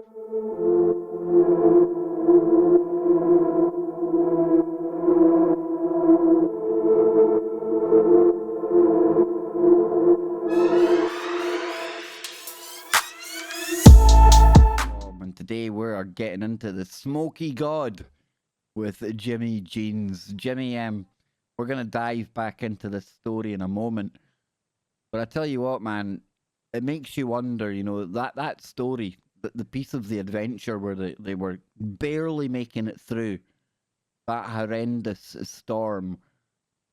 S1: And today we are getting into the Smokey God with Jimmy Jeans. Jimmy, we're going to dive back into this story in a moment. But I tell you what, man, it makes you wonder, that story, the piece of the adventure where they were barely making it through that horrendous storm.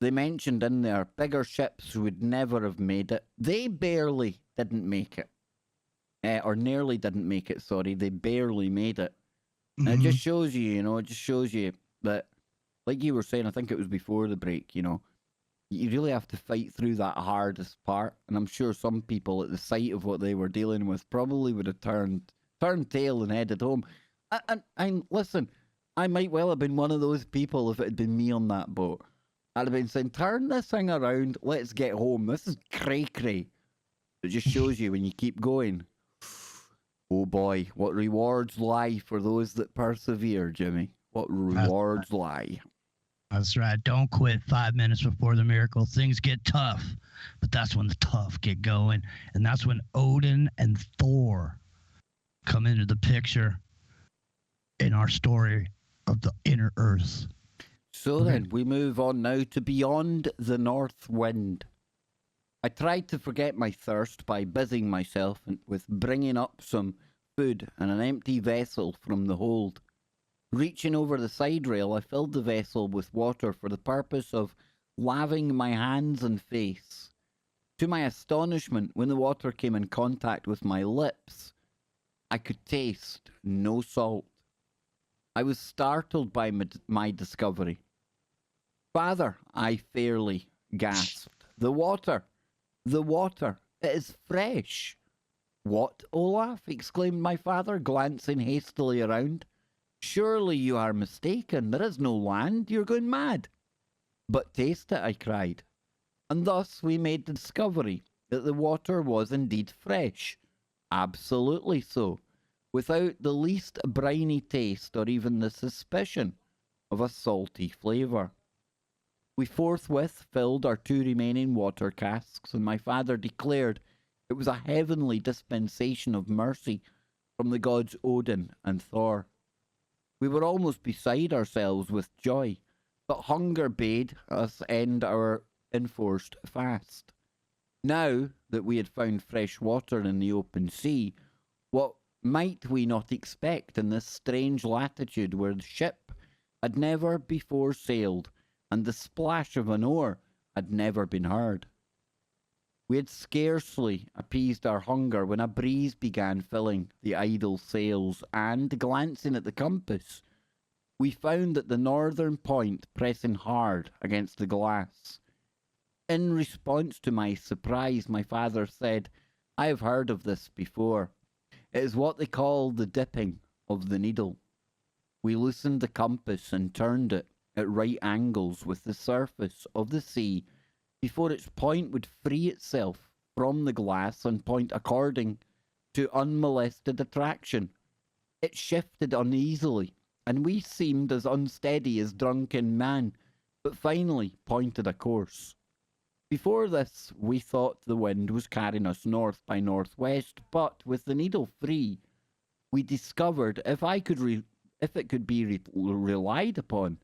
S1: They mentioned in there, bigger ships would never have made it. They barely didn't make it. Or nearly didn't make it, sorry. They barely made it. Mm-hmm. And it just shows you, that, like you were saying, I think it was before the break, you really have to fight through that hardest part. And I'm sure some people at the sight of what they were dealing with probably would have turned tail and headed home. And listen, I might well have been one of those people if it had been me on that boat. I'd have been saying, turn this thing around, let's get home. This is cray-cray. It just shows you when you keep going. Oh boy, what rewards lie for those that persevere, Jimmy. What rewards lie.
S2: That's right. Don't quit 5 minutes before the miracle. Things get tough, but that's when the tough get going. And that's when Odin and Thor come into the picture in our story of the inner earth.
S1: So then, we move on now to Beyond the North Wind. I tried to forget my thirst by busying myself with bringing up some food and an empty vessel from the hold. Reaching over the side rail, I filled the vessel with water for the purpose of laving my hands and face. To my astonishment, when the water came in contact with my lips, I could taste no salt. I was startled by my discovery. "Father," I fairly gasped. The water, it is fresh." "What, Olaf?" exclaimed my father, glancing hastily around. "Surely you are mistaken. There is no land. You're going mad." "But taste it," I cried. And thus we made the discovery that the water was indeed fresh. Absolutely so, without the least briny taste or even the suspicion of a salty flavour. We forthwith filled our 2 remaining water casks, and my father declared it was a heavenly dispensation of mercy from the gods Odin and Thor. We were almost beside ourselves with joy, but hunger bade us end our enforced fast. Now that we had found fresh water in the open sea, what might we not expect in this strange latitude where the ship had never before sailed and the splash of an oar had never been heard? We had scarcely appeased our hunger when a breeze began filling the idle sails, and, glancing at the compass, we found that the northern point pressing hard against the glass. In response to my surprise, my father said, "I have heard of this before. It is what they call the dipping of the needle." We loosened the compass and turned it at right angles with the surface of the sea before its point would free itself from the glass and point according to unmolested attraction. It shifted uneasily, and we seemed as unsteady as drunken men, but finally pointed a course. Before this, we thought the wind was carrying us north by northwest, but with the needle free, we discovered, if it could be relied upon,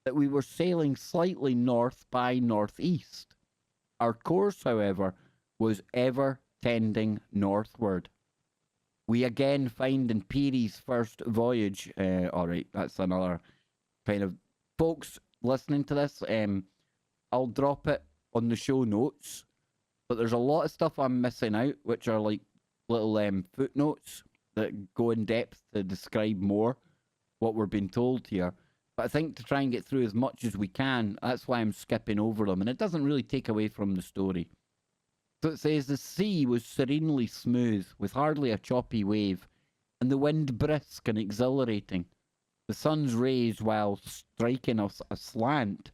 S1: that we were sailing slightly north by northeast. Our course, however, was ever tending northward. We again find in Peary's first voyage, alright, that's another kind of, folks listening to this, I'll drop it on the show notes, but there's a lot of stuff I'm missing out, which are like little footnotes that go in depth to describe more what we're being told here. But I think to try and get through as much as we can, that's why I'm skipping over them, and it doesn't really take away from the story. So it says, the sea was serenely smooth, with hardly a choppy wave, and the wind brisk and exhilarating. The sun's rays, while striking us aslant,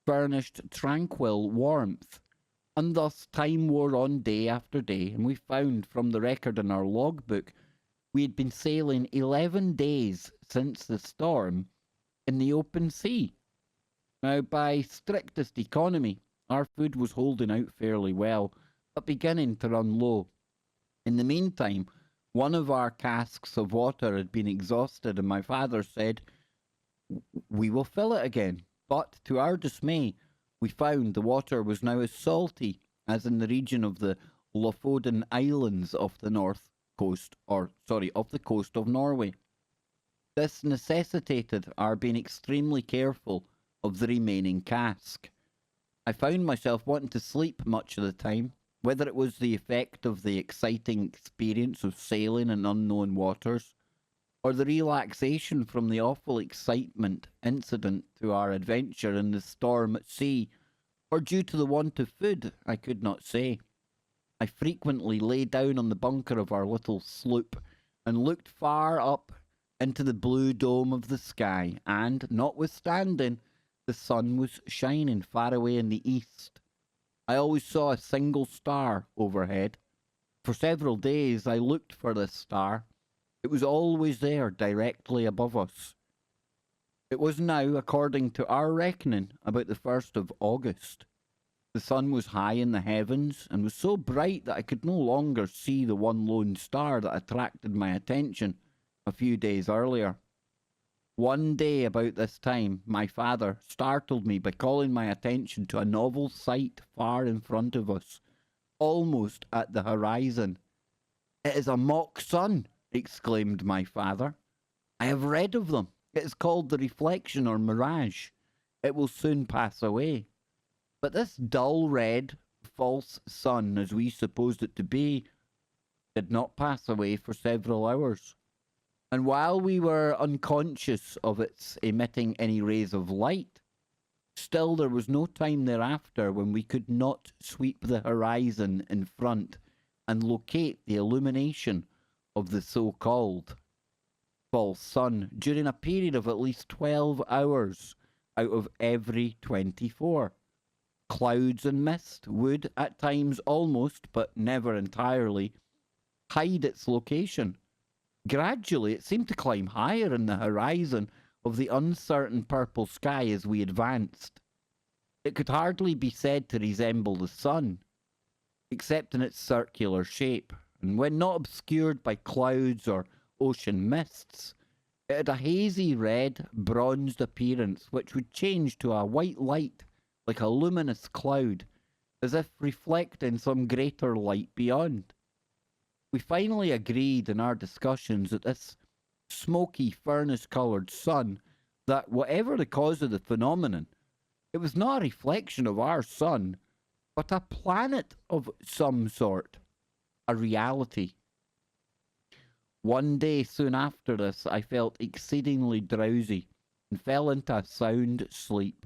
S1: furnished tranquil warmth. And thus time wore on day after day, and we found from the record in our logbook we had been sailing 11 days since the storm in the open sea. Now, by strictest economy, our food was holding out fairly well, but beginning to run low. In the meantime, one of our casks of water had been exhausted, and my father said, "We will fill it again." But to our dismay, we found the water was now as salty as in the region of the Lofoten Islands off the off the coast of Norway. This necessitated our being extremely careful of the remaining cask. I found myself wanting to sleep much of the time, whether it was the effect of the exciting experience of sailing in unknown waters, or the relaxation from the awful excitement incident to our adventure in the storm at sea, or due to the want of food, I could not say. I frequently lay down on the bunker of our little sloop and looked far up into the blue dome of the sky, and, notwithstanding the sun was shining far away in the east, I always saw a single star overhead. For several days I looked for this star. It was always there, directly above us. It was now, according to our reckoning, about the 1st of August. The sun was high in the heavens, and was so bright that I could no longer see the one lone star that attracted my attention a few days earlier. One day about this time, my father startled me by calling my attention to a novel sight far in front of us, almost at the horizon. "It is a mock sun," exclaimed my father. "I have read of them. It is called the reflection or mirage. It will soon pass away." But this dull red, false sun, as we supposed it to be, did not pass away for several hours. And while we were unconscious of its emitting any rays of light, still there was no time thereafter when we could not sweep the horizon in front and locate the illumination of the so-called false sun during a period of at least 12 hours out of every 24. Clouds and mist would, at times almost, but never entirely, hide its location. Gradually, it seemed to climb higher in the horizon of the uncertain purple sky as we advanced. It could hardly be said to resemble the sun, except in its circular shape, and when not obscured by clouds or ocean mists, it had a hazy red, bronzed appearance which would change to a white light like a luminous cloud, as if reflecting some greater light beyond. We finally agreed in our discussions that this smoky, furnace-coloured sun, that whatever the cause of the phenomenon, it was not a reflection of our sun, but a planet of some sort, a reality. One day soon after this, I felt exceedingly drowsy and fell into a sound sleep.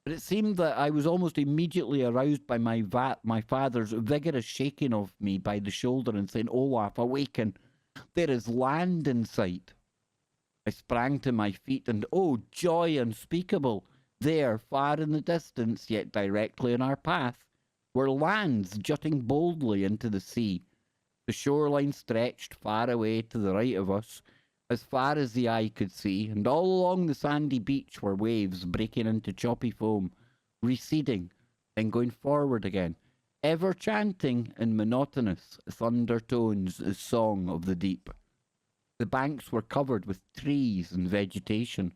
S1: But it seemed that I was almost immediately aroused by my father's vigorous shaking of me by the shoulder and saying, "Olaf, awaken! There is land in sight." I sprang to my feet, and oh, joy unspeakable! There, far in the distance, yet directly in our path, were lands jutting boldly into the sea. The shoreline stretched far away to the right of us, as far as the eye could see, and all along the sandy beach were waves breaking into choppy foam, receding, then going forward again, ever chanting in monotonous thunder tones the song of the deep. The banks were covered with trees and vegetation.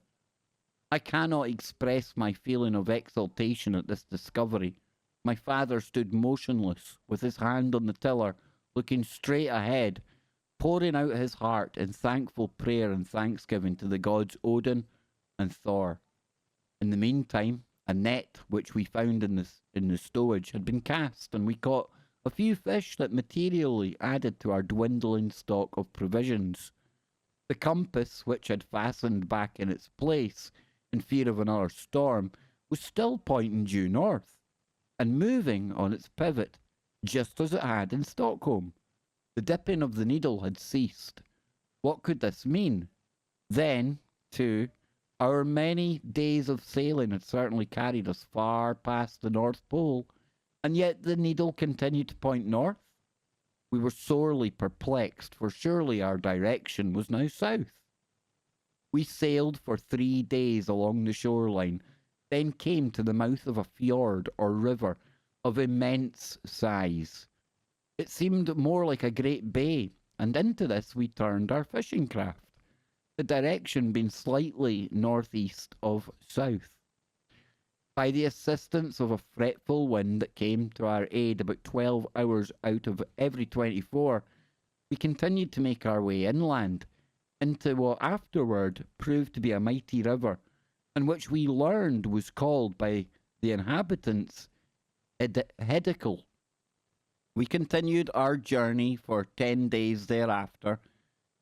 S1: I cannot express my feeling of exultation at this discovery. My father stood motionless, with his hand on the tiller, looking straight ahead, pouring out his heart in thankful prayer and thanksgiving to the gods Odin and Thor. In the meantime, a net which we found in the stowage had been cast, and we caught a few fish that materially added to our dwindling stock of provisions. The compass, which had fastened back in its place in fear of another storm, was still pointing due north, and moving on its pivot, just as it had in Stockholm. The dipping of the needle had ceased. What could this mean? Then, too, our many days of sailing had certainly carried us far past the North Pole, and yet the needle continued to point north. We were sorely perplexed, for surely our direction was now south. We sailed for 3 days along the shoreline, then came to the mouth of a fjord or river of immense size. It seemed more like a great bay, and into this we turned our fishing craft, the direction being slightly northeast of south. By the assistance of a fretful wind that came to our aid about 12 hours out of every 24, we continued to make our way inland, into what afterward proved to be a mighty river, and which we learned was called by the inhabitants Hedical. We continued our journey for 10 days thereafter,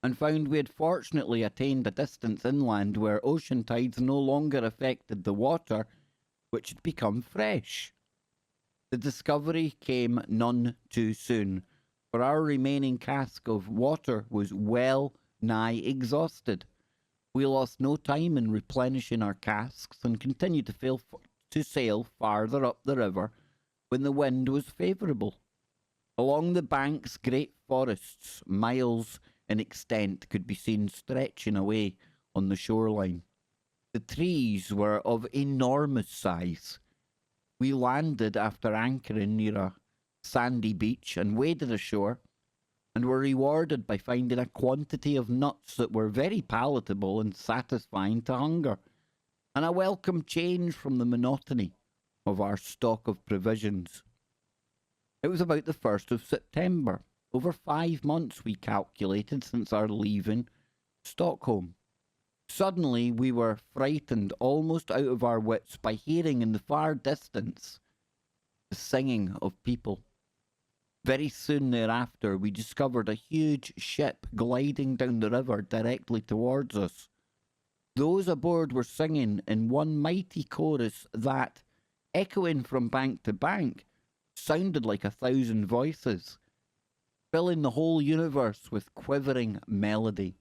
S1: and found we had fortunately attained a distance inland where ocean tides no longer affected the water, which had become fresh. The discovery came none too soon, for our remaining cask of water was well nigh exhausted. We lost no time in replenishing our casks, and continued to sail farther up the river when the wind was favourable. Along the banks, great forests, miles in extent, could be seen stretching away on the shoreline. The trees were of enormous size. We landed after anchoring near a sandy beach and waded ashore, and were rewarded by finding a quantity of nuts that were very palatable and satisfying to hunger, and a welcome change from the monotony of our stock of provisions. It was about the 1st of September, over 5 months we calculated since our leaving Stockholm. Suddenly we were frightened almost out of our wits by hearing in the far distance the singing of people. Very soon thereafter we discovered a huge ship gliding down the river directly towards us. Those aboard were singing in one mighty chorus that, echoing from bank to bank, sounded like 1,000 voices, filling the whole universe with quivering melody.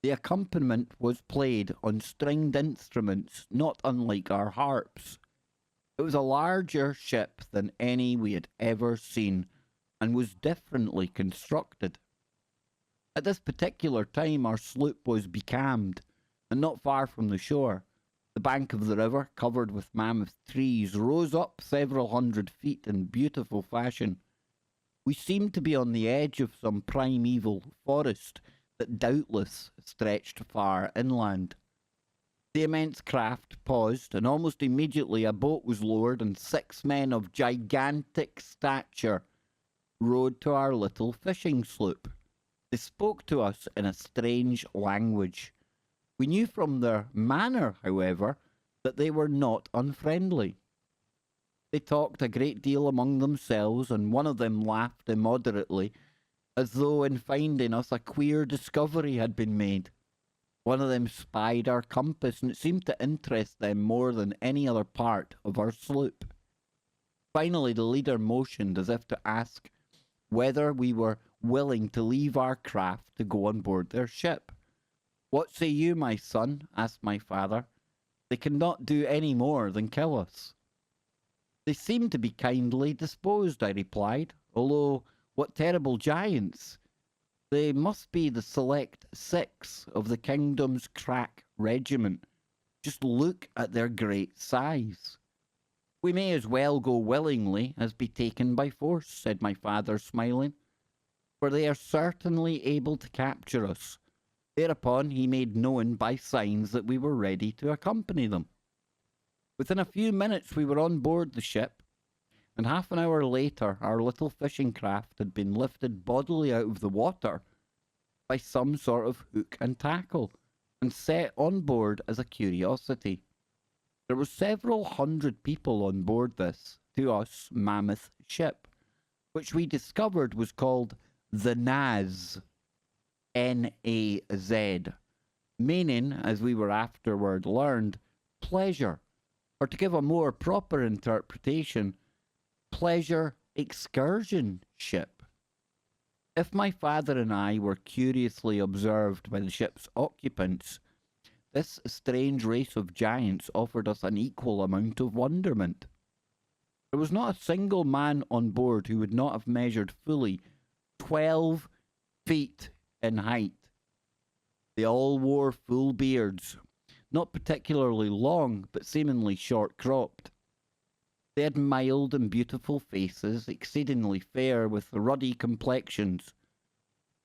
S1: The accompaniment was played on stringed instruments not unlike our harps. It was a larger ship than any we had ever seen, and was differently constructed. At this particular time, our sloop was becalmed, and not far from the shore. The bank of the river, covered with mammoth trees, rose up several 100 feet in beautiful fashion. We seemed to be on the edge of some primeval forest that doubtless stretched far inland. The immense craft paused, and almost immediately a boat was lowered, and 6 men of gigantic stature rowed to our little fishing sloop. They spoke to us in a strange language. We knew from their manner, however, that they were not unfriendly. They talked a great deal among themselves, and one of them laughed immoderately, as though in finding us a queer discovery had been made. One of them spied our compass, and it seemed to interest them more than any other part of our sloop. Finally, the leader motioned as if to ask whether we were willing to leave our craft to go on board their ship. "What say you, my son?" asked my father. "They cannot do any more than kill us." "They seem to be kindly disposed," I replied, "although what terrible giants! They must be the select 6 of the kingdom's crack regiment. Just look at their great size." "We may as well go willingly as be taken by force," said my father, smiling, "for they are certainly able to capture us." Thereupon he made known by signs that we were ready to accompany them. Within a few minutes we were on board the ship, and half an hour later our little fishing craft had been lifted bodily out of the water by some sort of hook and tackle, and set on board as a curiosity. There were several 100 people on board this, to us, mammoth ship, which we discovered was called the Naz, N-A-Z, meaning, as we were afterward learned, pleasure, or to give a more proper interpretation, pleasure excursion ship. If my father and I were curiously observed by the ship's occupants, this strange race of giants offered us an equal amount of wonderment. There was not a single man on board who would not have measured fully 12 feet in height. They all wore full beards, not particularly long, but seemingly short-cropped. They had mild and beautiful faces, exceedingly fair, with ruddy complexions.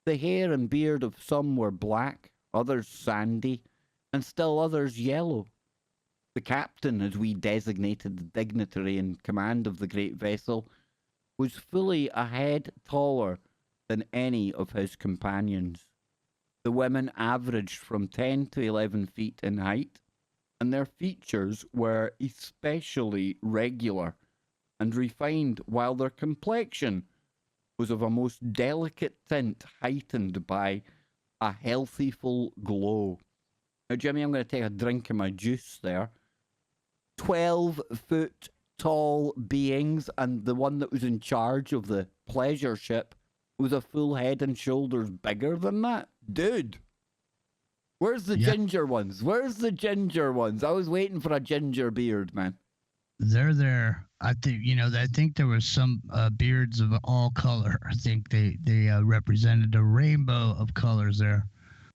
S1: The hair and beard of some were black, others sandy, and still others yellow. The captain, as we designated the dignitary in command of the great vessel, was fully a head taller than any of his companions. The women averaged from 10 to 11 feet in height, and their features were especially regular and refined, while their complexion was of a most delicate tint, heightened by a healthful glow. Now, Jimmy, I'm going to take a drink of my juice there. 12-foot tall beings, and the one that was in charge of the pleasure ship was a full head and shoulders bigger than that. Dude! Where's the ginger ones? Where's the ginger ones? I was waiting for a ginger beard, man.
S2: They're there. I think, I think there was some beards of all color. I think they represented a rainbow of colors there.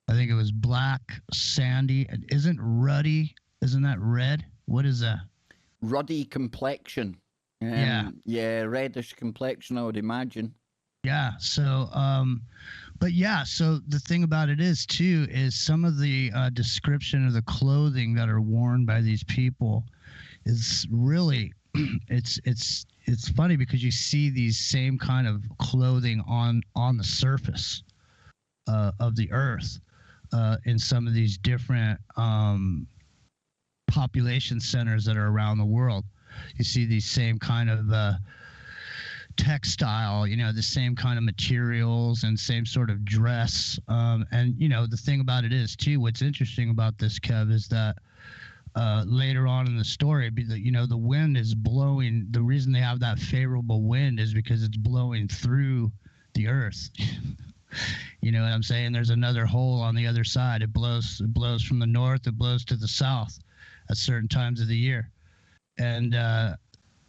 S2: I think it was black, sandy. Isn't that red? What is that?
S1: Ruddy complexion. Yeah, reddish complexion, I would imagine.
S2: Yeah. So, so the thing about it is some of the description of the clothing that are worn by these people is really, it's funny because you see these same kind of clothing on the surface of the earth in some of these different population centers that are around the world. You see these same kind of textile, the same kind of materials and same sort of dress. And, the thing about it is, too, what's interesting about this, Kev, is that later on in the story, the wind is blowing. The reason they have that favorable wind is because it's blowing through the earth. You know what I'm saying? There's another hole on the other side. It blows from the north. It blows to the south at certain times of the year. And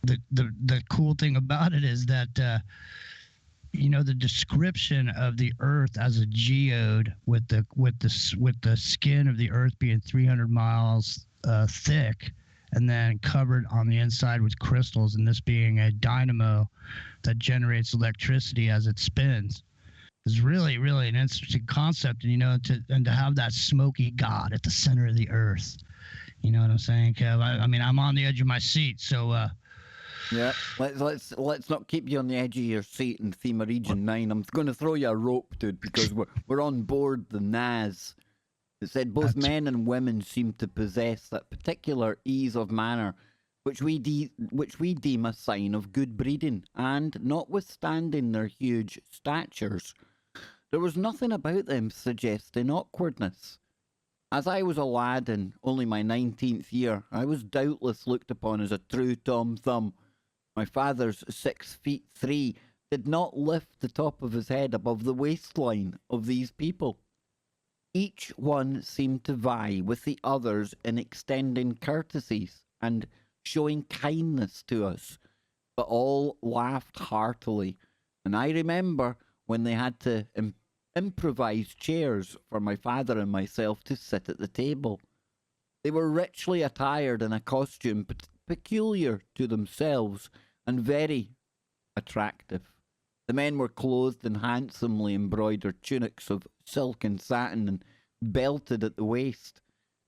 S2: the cool thing about it is that the description of the Earth as a geode with the skin of the Earth being 300 miles thick, and then covered on the inside with crystals, and this being a dynamo that generates electricity as it spins, is really, really an interesting concept. And to have that smoky god at the center of the Earth. You know what I'm saying, Kev? I mean, I'm on the edge of my seat, so.
S1: Yeah, let's not keep you on the edge of your seat in Thema Region 9. I'm going to throw you a rope, dude, because we're on board the NAS. It said both men and women seem to possess that particular ease of manner which we deem a sign of good breeding, and notwithstanding their huge statures, there was nothing about them suggesting awkwardness. As I was a lad in only my 19th year, I was doubtless looked upon as a true Tom Thumb. My father's 6'3" did not lift the top of his head above the waistline of these people. Each one seemed to vie with the others in extending courtesies and showing kindness to us, but all laughed heartily, and I remember when they had to improvise chairs for my father and myself to sit at the table. They were richly attired in a costume peculiar to themselves and very attractive. The men were clothed in handsomely embroidered tunics of silk and satin and belted at the waist.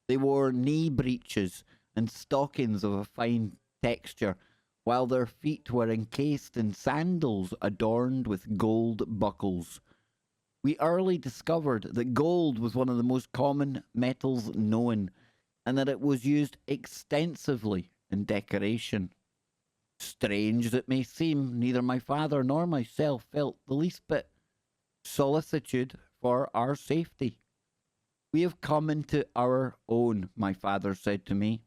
S1: They wore knee breeches and stockings of a fine texture, while their feet were encased in sandals adorned with gold buckles. We early discovered that gold was one of the most common metals known, and that it was used extensively in decoration. Strange as it may seem, neither my father nor myself felt the least bit solicitude for our safety. "We have come into our own," my father said to me.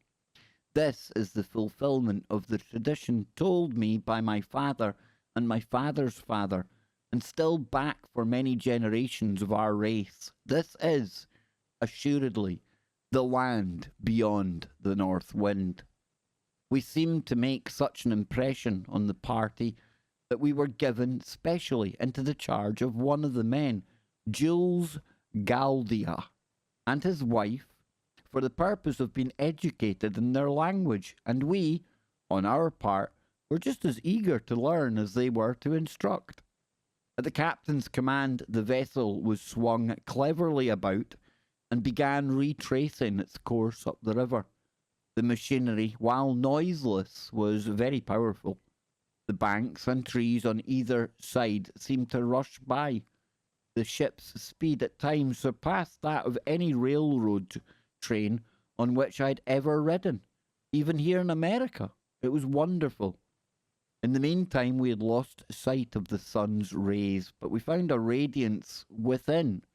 S1: "This is the fulfillment of the tradition told me by my father and my father's father, and still back for many generations of our race. This is, assuredly, the land beyond the north wind." We seemed to make such an impression on the party that we were given specially into the charge of one of the men, Jules Galdia, and his wife, for the purpose of being educated in their language, and we, on our part, were just as eager to learn as they were to instruct. At the captain's command, the vessel was swung cleverly about and began retracing its course up the river. The machinery, while noiseless, was very powerful. The banks and trees on either side seemed to rush by. The ship's speed at times surpassed that of any railroad train on which I'd ever ridden, even here in America. It was wonderful. In the meantime, we had lost sight of the sun's rays, but we found a radiance within,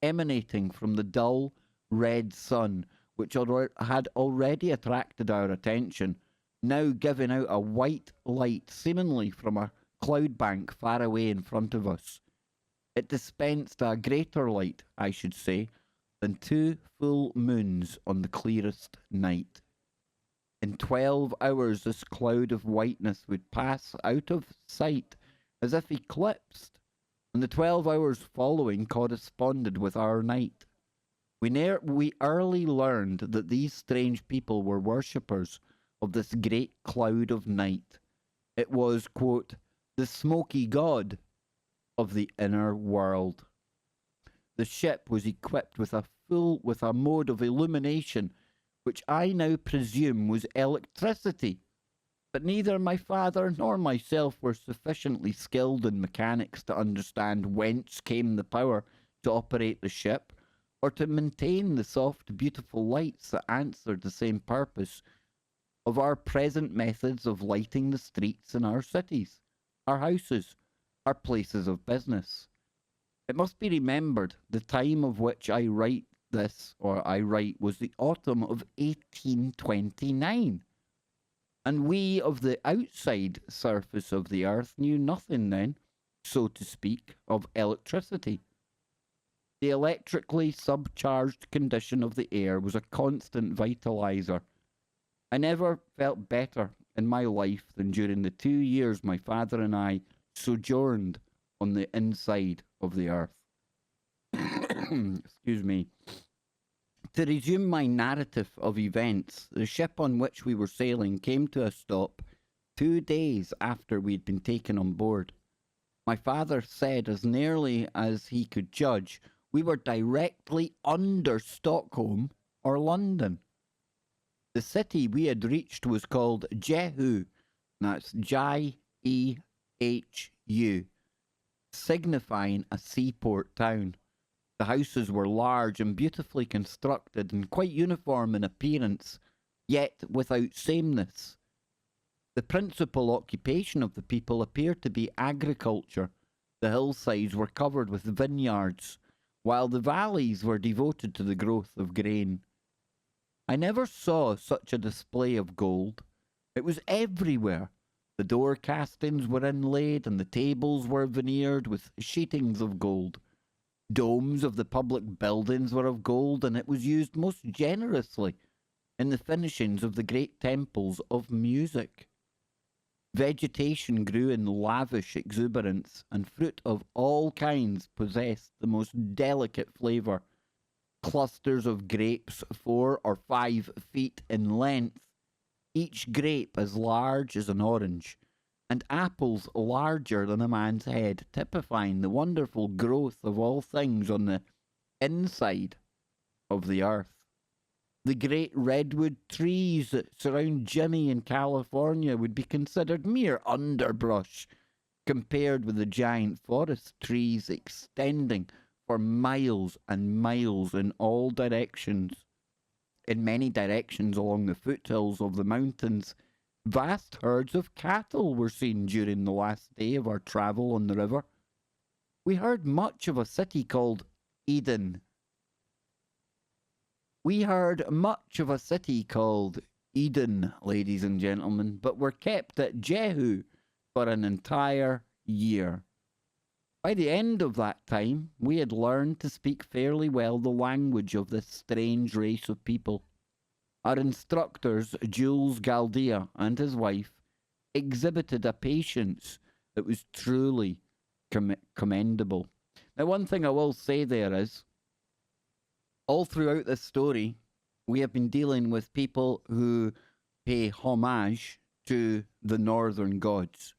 S1: emanating from the dull red sun, which had already attracted our attention, now giving out a white light seemingly from a cloud bank far away in front of us. It dispensed a greater light, I should say, than 2 full moons on the clearest night. In 12 hours this cloud of whiteness would pass out of sight as if eclipsed, and the 12 hours following corresponded with our night. We early learned that these strange people were worshippers of this great cloud of night. It was, quote, the Smokey god of the inner world. The ship was equipped with a mode of illumination which I now presume was electricity, but neither my father nor myself were sufficiently skilled in mechanics to understand whence came the power to operate the ship, or to maintain the soft, beautiful lights that answered the same purpose of our present methods of lighting the streets in our cities, our houses, our places of business. It must be remembered the time of which I write was the autumn of 1829, and we of the outside surface of the earth knew nothing then, so to speak, of electricity. The electrically subcharged condition of the air was a constant vitalizer. I never felt better in my life than during the 2 years my father and I sojourned on the inside of the earth. Excuse me. To resume my narrative of events, the ship on which we were sailing came to a stop 2 days after we had been taken on board. My father said, as nearly as he could judge, we were directly under Stockholm or London. The city we had reached was called Jehu, that's Jehu, signifying a seaport town. The houses were large and beautifully constructed and quite uniform in appearance, yet without sameness. The principal occupation of the people appeared to be agriculture. The hillsides were covered with vineyards, while the valleys were devoted to the growth of grain. I never saw such a display of gold. It was everywhere. The door castings were inlaid and the tables were veneered with sheetings of gold. Domes of the public buildings were of gold, and it was used most generously in the finishings of the great temples of music. Vegetation grew in lavish exuberance, and fruit of all kinds possessed the most delicate flavour. Clusters of grapes 4 or 5 feet in length, each grape as large as an orange, and apples larger than a man's head, typifying the wonderful growth of all things on the inside of the earth. The great redwood trees that surround Jimmy in California would be considered mere underbrush compared with the giant forest trees extending for miles and miles in all directions. In many directions along the foothills of the mountains, vast herds of cattle were seen during the last day of our travel on the river. We heard much of a city called Eden. Ladies and gentlemen, but were kept at Jehu for an entire year. By the end of that time, we had learned to speak fairly well the language of this strange race of people. Our instructors, Jules Galdea and his wife, exhibited a patience that was truly commendable. Now, one thing I will say there is, all throughout this story, we have been dealing with people who pay homage to the northern gods.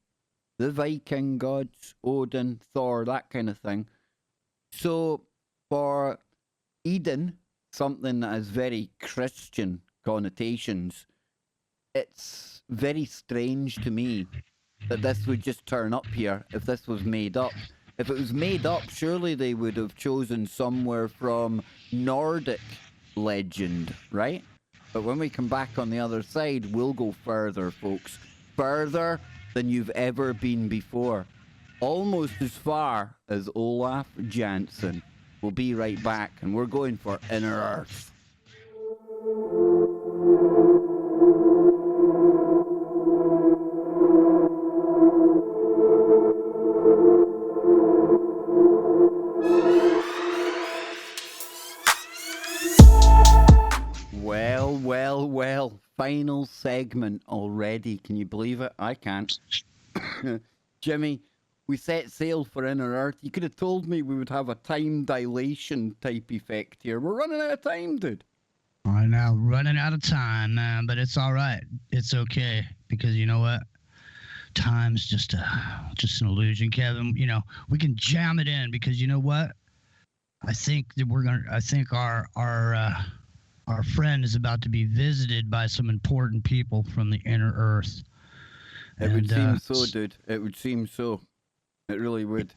S1: The Viking gods, Odin, Thor, that kind of thing. So, for Eden, something that has very Christian connotations, it's very strange to me that this would just turn up here if this was made up. If it was made up, surely they would have chosen somewhere from Nordic legend, right? But when we come back on the other side, we'll go further, folks. Further than you've ever been before. Almost as far as Olaf Jansson. We'll be right back, and we're going for Inner Earth. Well. Final segment already. Can you believe it? I can't. Jimmy, we set sail for Inner Earth. You could have told me we would have a time dilation type effect here. We're running out of time, dude.
S2: I know, running out of time, man, but it's all right. It's okay, because you know what? Time's just an illusion, Kevin. You know, we can jam it in, because you know what? I think our friend is about to be visited by some important people from the Inner Earth.
S1: It would seem so, dude. It would seem so. It really would.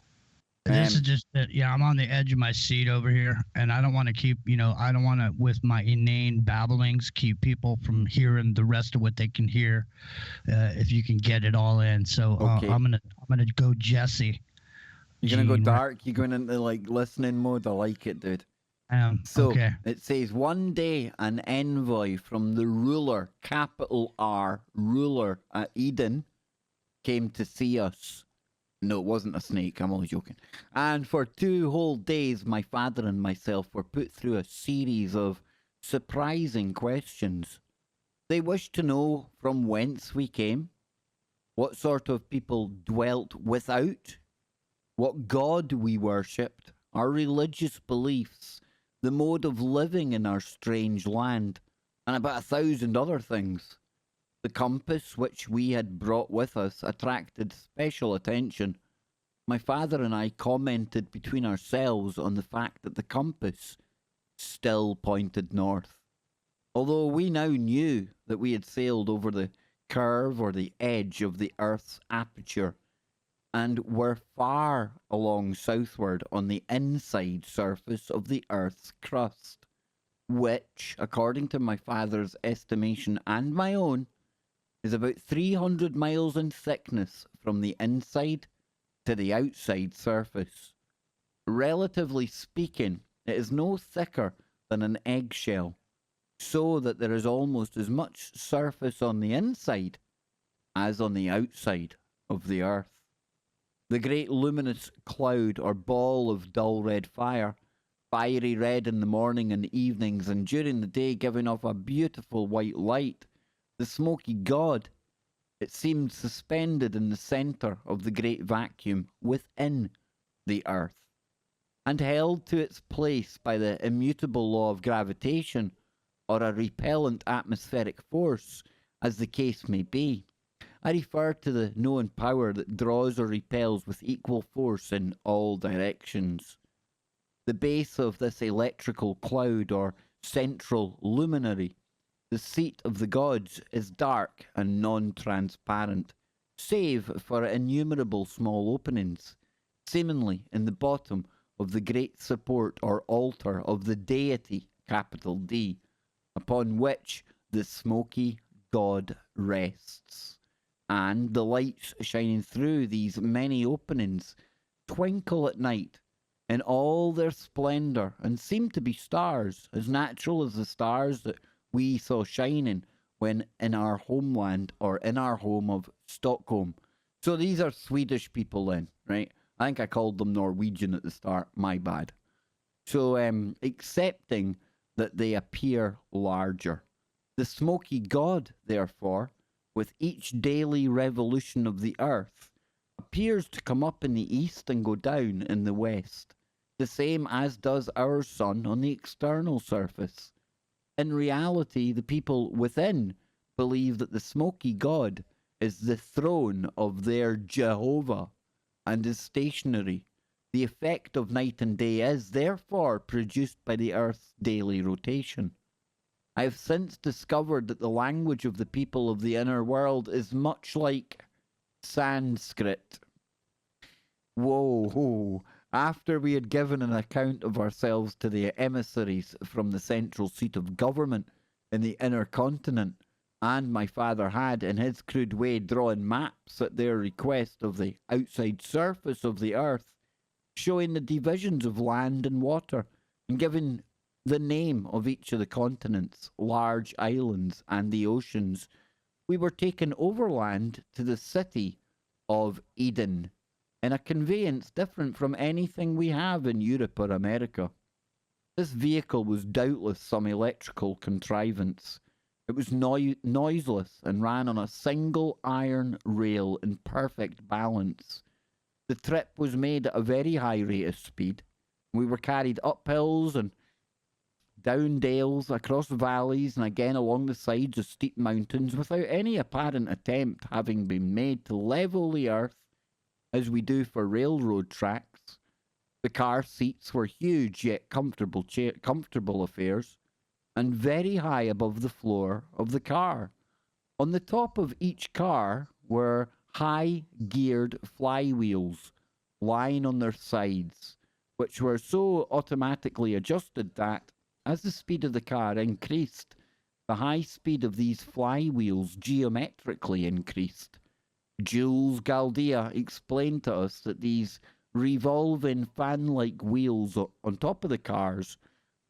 S2: This is just, I'm on the edge of my seat over here, and I don't want to keep, with my inane babblings, keep people from hearing the rest of what they can hear, if you can get it all in. So
S1: okay.
S2: I'm gonna go Jesse.
S1: You're gonna go dark? You're going into like listening mode? I like it, dude. Okay. It says, one day an envoy from the ruler, capital R, ruler at Eden, came to see us. No, it wasn't a snake. I'm only joking. And for 2 whole days, my father and myself were put through a series of surprising questions. They wished to know from whence we came, what sort of people dwelt without, what God we worshipped, our religious beliefs, the mode of living in our strange land, and about 1,000 other things. The compass which we had brought with us attracted special attention. My father and I commented between ourselves on the fact that the compass still pointed north, although we now knew that we had sailed over the curve or the edge of the Earth's aperture and were far along southward on the inside surface of the Earth's crust, which, according to my father's estimation and my own, is about 300 miles in thickness from the inside to the outside surface. Relatively speaking, it is no thicker than an eggshell, so that there is almost as much surface on the inside as on the outside of the Earth. The great luminous cloud or ball of dull red fire, fiery red in the morning and evenings, and during the day giving off a beautiful white light, the smoky god, it seemed suspended in the centre of the great vacuum within the Earth, and held to its place by the immutable law of gravitation, or a repellent atmospheric force, as the case may be. I refer to the known power that draws or repels with equal force in all directions. The base of this electrical cloud or central luminary, the seat of the gods, is dark and non-transparent, save for innumerable small openings, seemingly in the bottom of the great support or altar of the deity, capital D, upon which the smoky god rests. And the lights shining through these many openings twinkle at night in all their splendour and seem to be stars, as natural as the stars that we saw shining when in our homeland or in our home of Stockholm. So these are Swedish people then, right? I think I called them Norwegian at the start, my bad. So accepting that they appear larger. The smoky god, therefore, with each daily revolution of the earth, appears to come up in the east and go down in the west, the same as does our sun on the external surface. In reality, the people within believe that the smoky god is the throne of their Jehovah and is stationary. The effect of night and day is, therefore, produced by the earth's daily rotation. I have since discovered that the language of the people of the inner world is much like Sanskrit. Whoa! After we had given an account of ourselves to the emissaries from the central seat of government in the inner continent, and my father had, in his crude way, drawn maps at their request of the outside surface of the earth, showing the divisions of land and water, and giving the name of each of the continents, large islands, and the oceans, we were taken overland to the city of Eden, in a conveyance different from anything we have in Europe or America. This vehicle was doubtless some electrical contrivance. It was noiseless and ran on a single iron rail in perfect balance. The trip was made at a very high rate of speed. We were carried up hills and down dales, across valleys, and again along the sides of steep mountains, without any apparent attempt having been made to level the earth as we do for railroad tracks. The car seats were huge yet comfortable affairs, and very high above the floor of the car. On the top of each car were high-geared flywheels lying on their sides, which were so automatically adjusted that, as the speed of the car increased, the high speed of these flywheels geometrically increased. Jules Galdea explained to us that these revolving fan-like wheels on top of the cars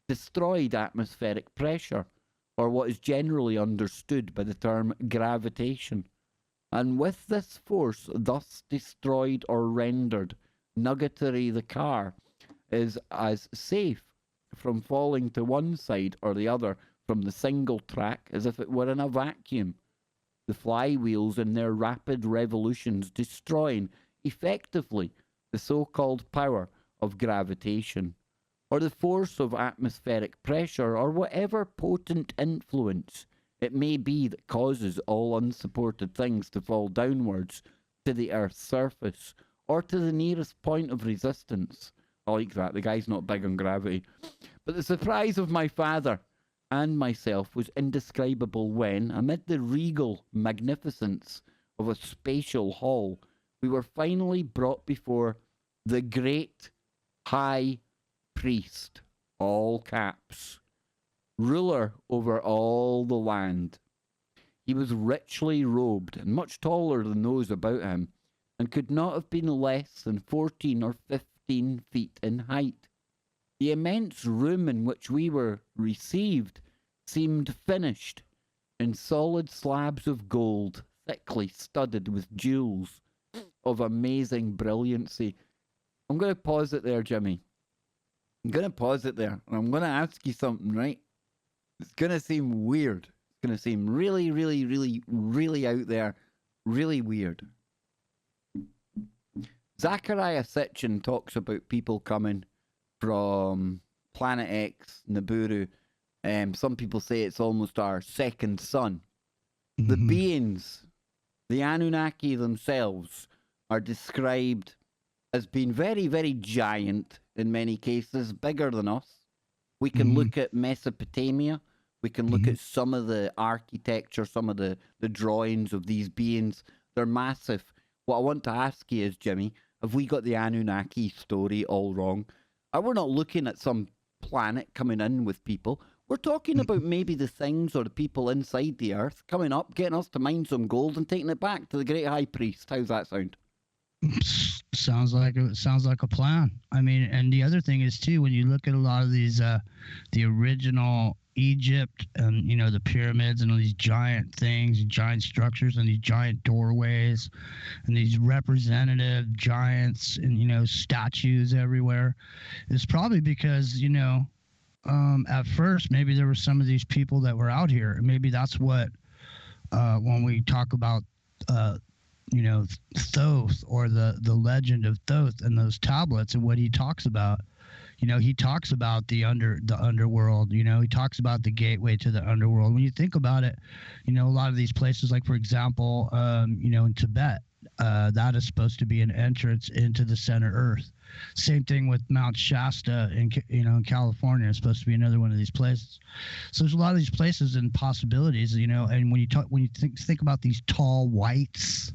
S1: destroyed atmospheric pressure, or what is generally understood by the term gravitation, and with this force thus destroyed or rendered nugatory, the car is as safe from falling to one side or the other from the single track as if it were in a vacuum, the flywheels in their rapid revolutions destroying effectively the so-called power of gravitation, or the force of atmospheric pressure, or whatever potent influence it may be that causes all unsupported things to fall downwards to the Earth's surface, or to the nearest point of resistance. I like that. The guy's not big on gravity. But the surprise of my father and myself was indescribable when, amid the regal magnificence of a spatial hall, we were finally brought before the great high priest, all caps, ruler over all the land. He was richly robed and much taller than those about him, and could not have been less than 14 or 15 feet in height. The immense room in which we were received seemed finished in solid slabs of gold, thickly studded with jewels of amazing brilliancy. I'm going to pause it there, Jimmy. I'm going to pause it there, and I'm going to ask you something, right? It's going to seem weird. It's going to seem really, really, really, really out there, really weird. Zachariah Sitchin talks about people coming from Planet X, Nibiru. Some people say it's almost our second sun. The beings, the Anunnaki themselves, are described as being very, very giant in many cases, bigger than us. We can look at Mesopotamia. We can look at some of the architecture, some of the drawings of these beings. They're massive. What I want to ask you is, Jimmy, have we got the Anunnaki story all wrong? We're not looking at some planet coming in with people. We're talking about maybe the things or the people inside the earth coming up, getting us to mine some gold and taking it back to the great high priest. How's that sound?
S2: Sounds like a plan. I mean, and the other thing is too, when you look at a lot of these, the original Egypt and the pyramids and all these giant things, giant structures, and these giant doorways, and these representative giants and statues everywhere, it's probably because at first maybe there were some of these people that were out here. Maybe that's what when we talk about Thoth, or the legend of Thoth and those tablets, and what he talks about. He talks about the underworld. He talks about the gateway to the underworld. When you think about it, a lot of these places, like for example, in Tibet, that is supposed to be an entrance into the center Earth. Same thing with Mount Shasta in California. It's supposed to be another one of these places. So there's a lot of these places and possibilities. And when you think about these tall whites.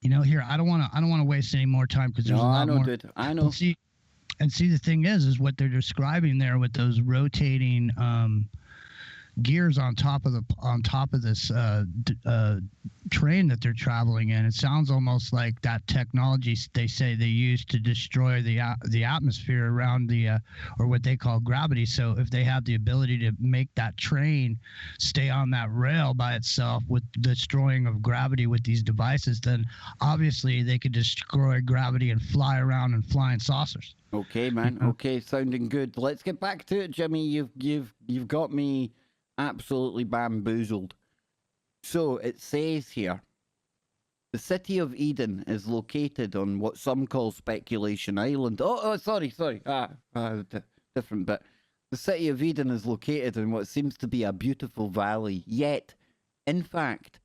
S2: Here, I don't want to waste any more time because there's a lot more.
S1: Dude. I know.
S2: See, the thing is what they're describing there with those rotating gears on top of this train that they're traveling in. It sounds almost like that technology they say they use to destroy the atmosphere around or what they call gravity. So if they have the ability to make that train stay on that rail by itself with destroying of gravity with these devices, then obviously they could destroy gravity and fly around in flying saucers.
S1: Okay, man. Okay, sounding good. Let's get back to it, Jimmy. You've got me absolutely bamboozled. So it says here, the city of Eden is located on what some call Speculation Island. Sorry. Different bit. The city of Eden is located in what seems to be a beautiful valley. Yet, in fact,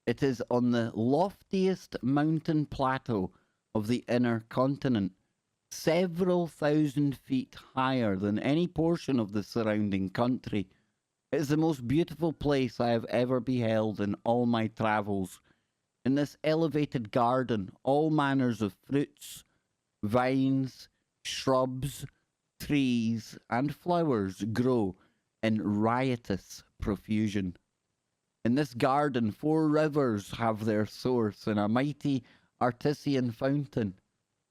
S1: it is on the loftiest mountain plateau of the inner continent, several thousand feet higher than any portion of the surrounding country. It is the most beautiful place I have ever beheld in all my travels. In this elevated garden, all manners of fruits, vines, shrubs, trees, and flowers grow in riotous profusion. In this garden, 4 rivers have their source in a mighty Artesian fountain.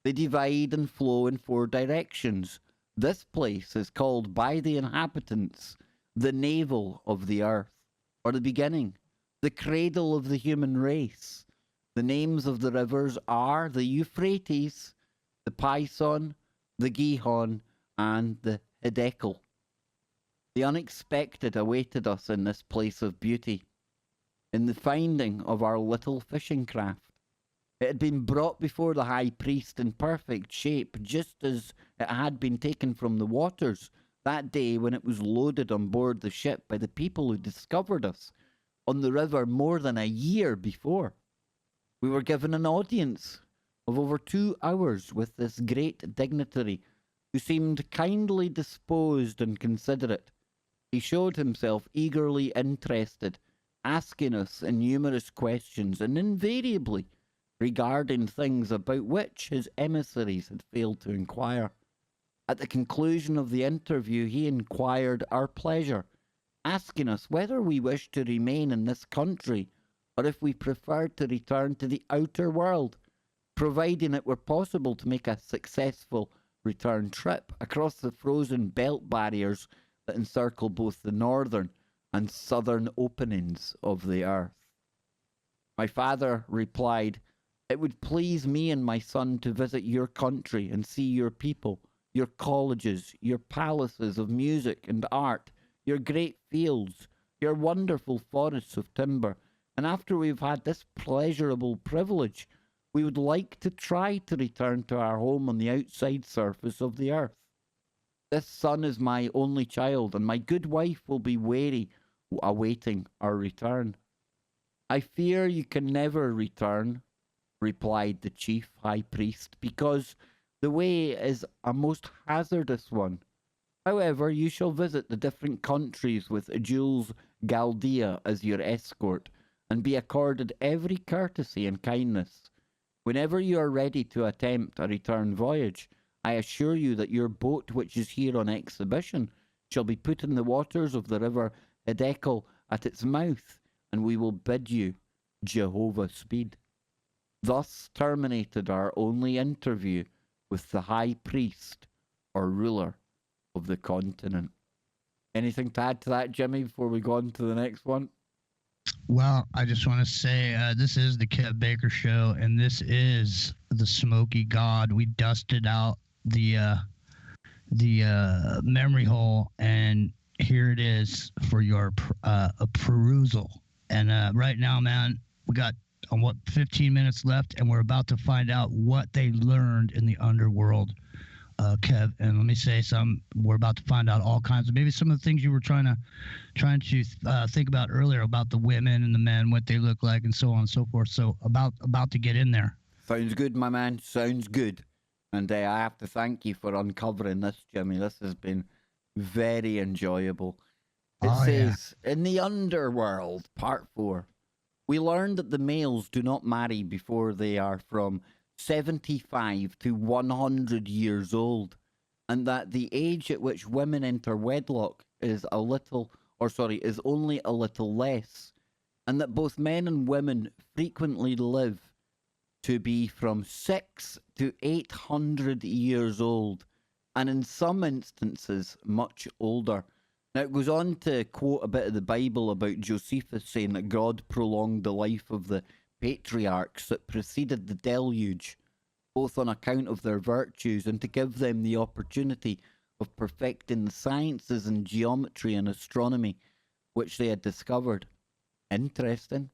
S1: They divide and flow in 4 directions. This place is called by the inhabitants the navel of the earth, or the beginning, the cradle of the human race. The names of the rivers are the Euphrates, the Pison, the Gihon, and the Hiddekel. The unexpected awaited us in this place of beauty, in the finding of our little fishing craft. It had been brought before the high priest in perfect shape, just as it had been taken from the waters that day when it was loaded on board the ship by the people who discovered us on the river more than a year before. We were given an audience of over 2 hours with this great dignitary, who seemed kindly disposed and considerate. He showed himself eagerly interested, asking us numerous questions, and invariably regarding things about which his emissaries had failed to inquire. At the conclusion of the interview, he inquired our pleasure, asking us whether we wished to remain in this country or if we preferred to return to the outer world, providing it were possible to make a successful return trip across the frozen belt barriers that encircle both the northern and southern openings of the earth. My father replied, "It would please me and my son to visit your country and see your people, your colleges, your palaces of music and art, your great fields, your wonderful forests of timber, and after we've had this pleasurable privilege, we would like to try to return to our home on the outside surface of the earth. This son is my only child, and my good wife will be weary awaiting our return." "I fear you can never return," replied the chief high priest, "because the way is a most hazardous one. However, you shall visit the different countries with Jules Galdea as your escort, and be accorded every courtesy and kindness. Whenever you are ready to attempt a return voyage, I assure you that your boat, which is here on exhibition, shall be put in the waters of the river Hiddekel at its mouth, and we will bid you Jehovah speed." Thus terminated our only interview with the high priest or ruler of the continent. Anything to add to that, Jimmy, before we go on to the next one?
S2: Well, I just want to say this is the Kev Baker Show, and this is the Smokey God. We dusted out the memory hole, and here it is for your perusal. And right now, man, we got 15 minutes left, and we're about to find out what they learned in the underworld, Kev. And let me say we're about to find out all kinds of, maybe some of the things you were trying to think about earlier about the women and the men, what they look like, and so on and so forth. So about to get in there.
S1: Sounds good, my man. Sounds good. And I have to thank you for uncovering this, Jimmy. This has been very enjoyable. It says, in the underworld, part 4, we learned that the males do not marry before they are from 75 to 100 years old, and that the age at which women enter wedlock is only a little less, and that both men and women frequently live to be from 6 to 800 years old, and in some instances much older. Now it goes on to quote a bit of the Bible about Josephus saying that God prolonged the life of the patriarchs that preceded the deluge, both on account of their virtues and to give them the opportunity of perfecting the sciences and geometry and astronomy which they had discovered. Interesting.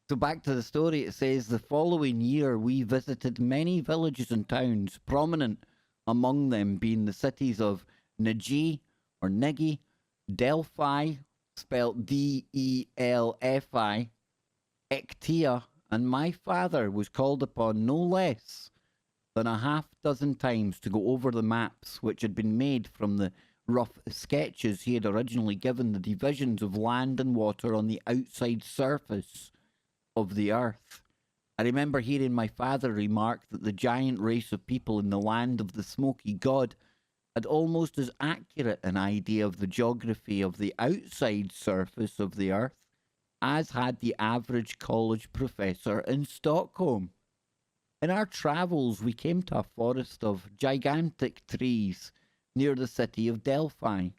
S1: So back to the story, it says, the following year we visited many villages and towns, prominent among them being the cities of Negi, or Negi, Delphi, spelt Delphi, Ectia, and my father was called upon no less than a half dozen times to go over the maps which had been made from the rough sketches he had originally given the divisions of land and water on the outside surface of the earth. I remember hearing my father remark that the giant race of people in the land of the Smokey God had almost as accurate an idea of the geography of the outside surface of the earth as had the average college professor in Stockholm. In our travels, we came to a forest of gigantic trees near the city of Delphi.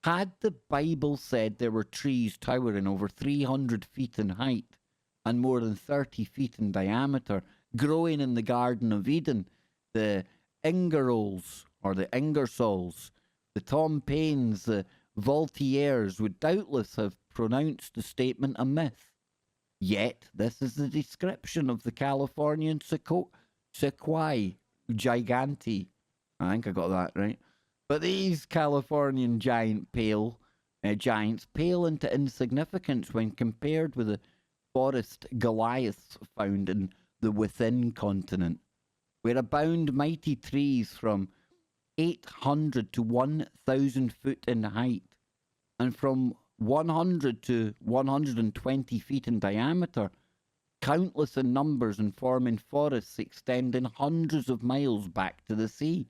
S1: Had the Bible said there were trees towering over 300 feet in height and more than 30 feet in diameter, growing in the Garden of Eden, the Ingerols, or the Ingersolls, the Tom Paines, the Voltaires would doubtless have pronounced the statement a myth. Yet, this is the description of the Californian sequoia giganti. I think I got that right. But these Californian giants pale into insignificance when compared with the forest Goliaths found in the Within continent, where abound mighty trees from 800 to 1,000 foot in height, and from 100 to 120 feet in diameter, countless in numbers and forming forests extending hundreds of miles back to the sea.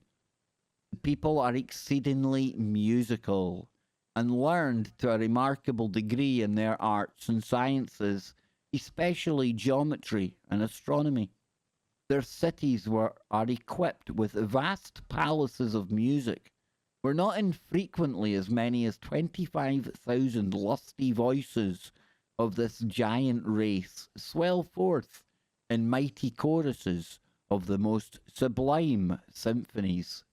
S1: The people are exceedingly musical and learned to a remarkable degree in their arts and sciences, especially geometry and astronomy. Their cities are equipped with vast palaces of music, where not infrequently as many as 25,000 lusty voices of this giant race swell forth in mighty choruses of the most sublime symphonies.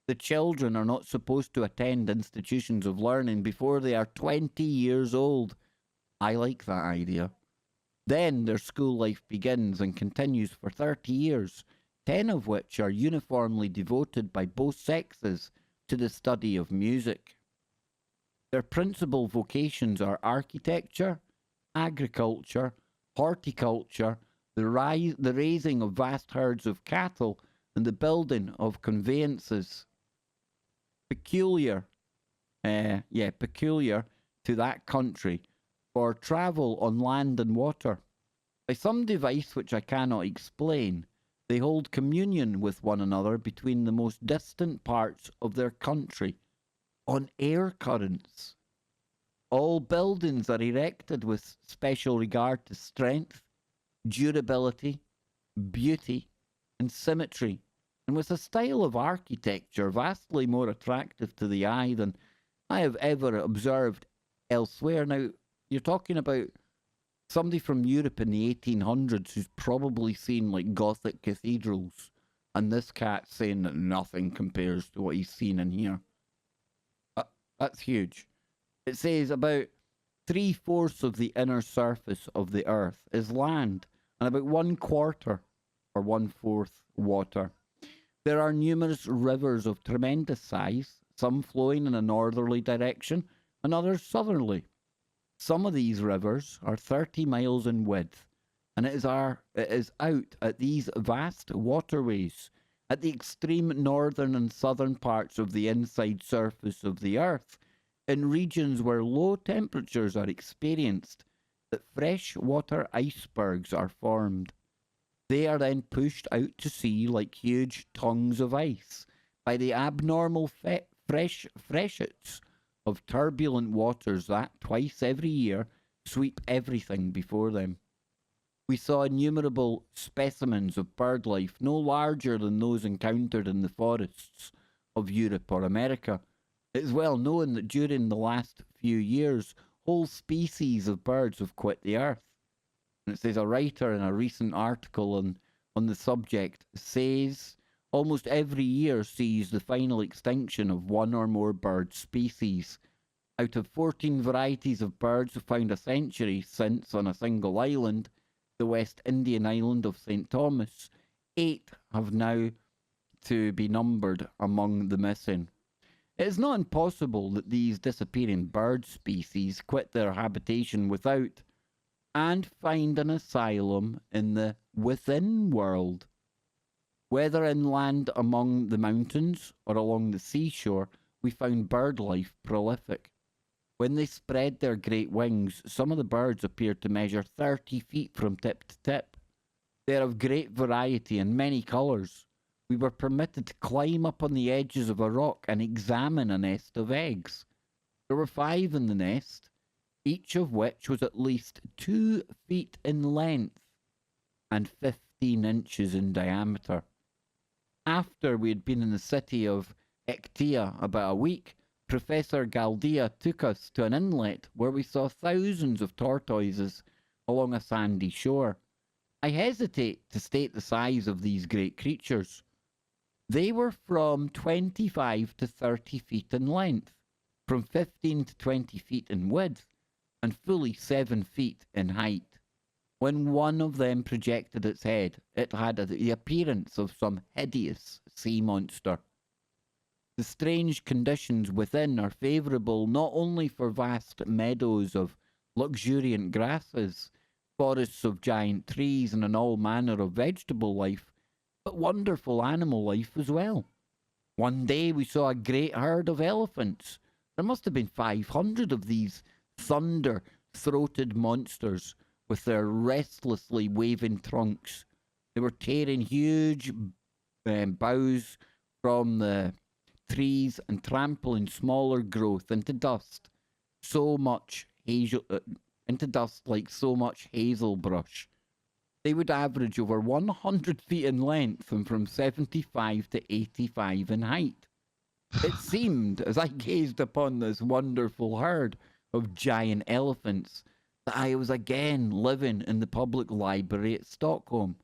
S1: The children are not supposed to attend institutions of learning before they are 20 years old. I like that idea. Then their school life begins and continues for 30 years, 10 of which are uniformly devoted by both sexes to the study of music. Their principal vocations are architecture, agriculture, horticulture, the raising of vast herds of cattle, and the building of conveyances. Peculiar to that country, for travel on land and water. By some device which I cannot explain, they hold communion with one another between the most distant parts of their country, on air currents. All buildings are erected with special regard to strength, durability, beauty, and symmetry, and with a style of architecture vastly more attractive to the eye than I have ever observed elsewhere. Now, you're talking about somebody from Europe in the 1800s who's probably seen like Gothic cathedrals, and this cat's saying that nothing compares to what he's seen in here. That's huge. It says about 3/4 of the inner surface of the earth is land, and about 1/4 or 1/4 water. There are numerous rivers of tremendous size, some flowing in a northerly direction and others southerly. Some of these rivers are 30 miles in width, and it is out at these vast waterways, at the extreme northern and southern parts of the inside surface of the earth, in regions where low temperatures are experienced, that freshwater icebergs are formed. They are then pushed out to sea like huge tongues of ice by the abnormal freshets of turbulent waters that, twice every year, sweep everything before them. We saw innumerable specimens of bird life no larger than those encountered in the forests of Europe or America. It is well known that during the last few years, whole species of birds have quit the earth. And it says a writer in a recent article on the subject says almost every year sees the final extinction of one or more bird species. Out of 14 varieties of birds found a century since on a single island, the West Indian island of St. Thomas, 8 have now to be numbered among the missing. It is not impossible that these disappearing bird species quit their habitation without and find an asylum in the within world. Whether inland among the mountains or along the seashore, we found bird life prolific. When they spread their great wings, some of the birds appeared to measure 30 feet from tip to tip. They are of great variety and many colours. We were permitted to climb up on the edges of a rock and examine a nest of eggs. There were 5 in the nest, each of which was at least 2 feet in length and 15 inches in diameter. After we had been in the city of Ectia about a week, Professor Galdia took us to an inlet where we saw thousands of tortoises along a sandy shore. I hesitate to state the size of these great creatures. They were from 25 to 30 feet in length, from 15 to 20 feet in width and fully 7 feet in height. When one of them projected its head, it had the appearance of some hideous sea monster. The strange conditions within are favourable not only for vast meadows of luxuriant grasses, forests of giant trees, and all manner of vegetable life, but wonderful animal life as well. One day we saw a great herd of elephants. There must have been 500 of these thunder-throated monsters with their restlessly waving trunks. They were tearing huge boughs from the trees and trampling smaller growth into dust. Into dust like so much hazel brush. They would average over 100 feet in length and from 75 to 85 in height. It seemed, as I gazed upon this wonderful herd of giant elephants, that I was again living in the public library at Stockholm,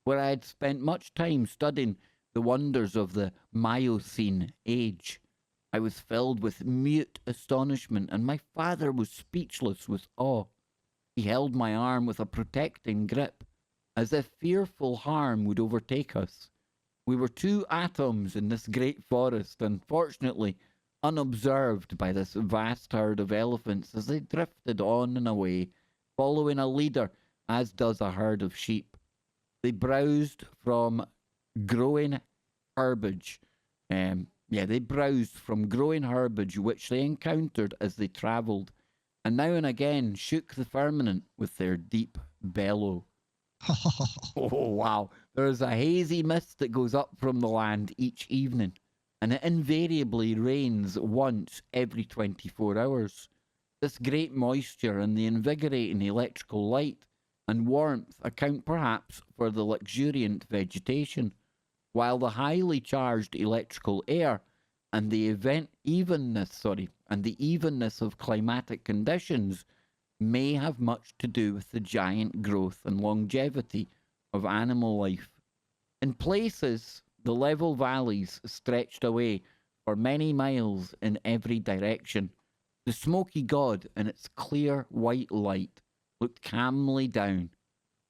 S1: where I had spent much time studying the wonders of the Miocene age. I was filled with mute astonishment, and my father was speechless with awe. He held my arm with a protecting grip, as if fearful harm would overtake us. We were two atoms in this great forest, and fortunately unobserved by this vast herd of elephants as they drifted on and away, following a leader as does a herd of sheep. They browsed from growing herbage. They browsed from growing herbage which they encountered as they travelled, and now and again shook the firmament with their deep bellow. Oh, wow. There is a hazy mist that goes up from the land each evening, and it invariably rains once every 24 hours. This great moisture and the invigorating electrical light and warmth account perhaps for the luxuriant vegetation, while the highly charged electrical air and the evenness of climatic conditions may have much to do with the giant growth and longevity of animal life. In places, the level valleys stretched away for many miles in every direction. The Smokey God, in its clear white light, looked calmly down.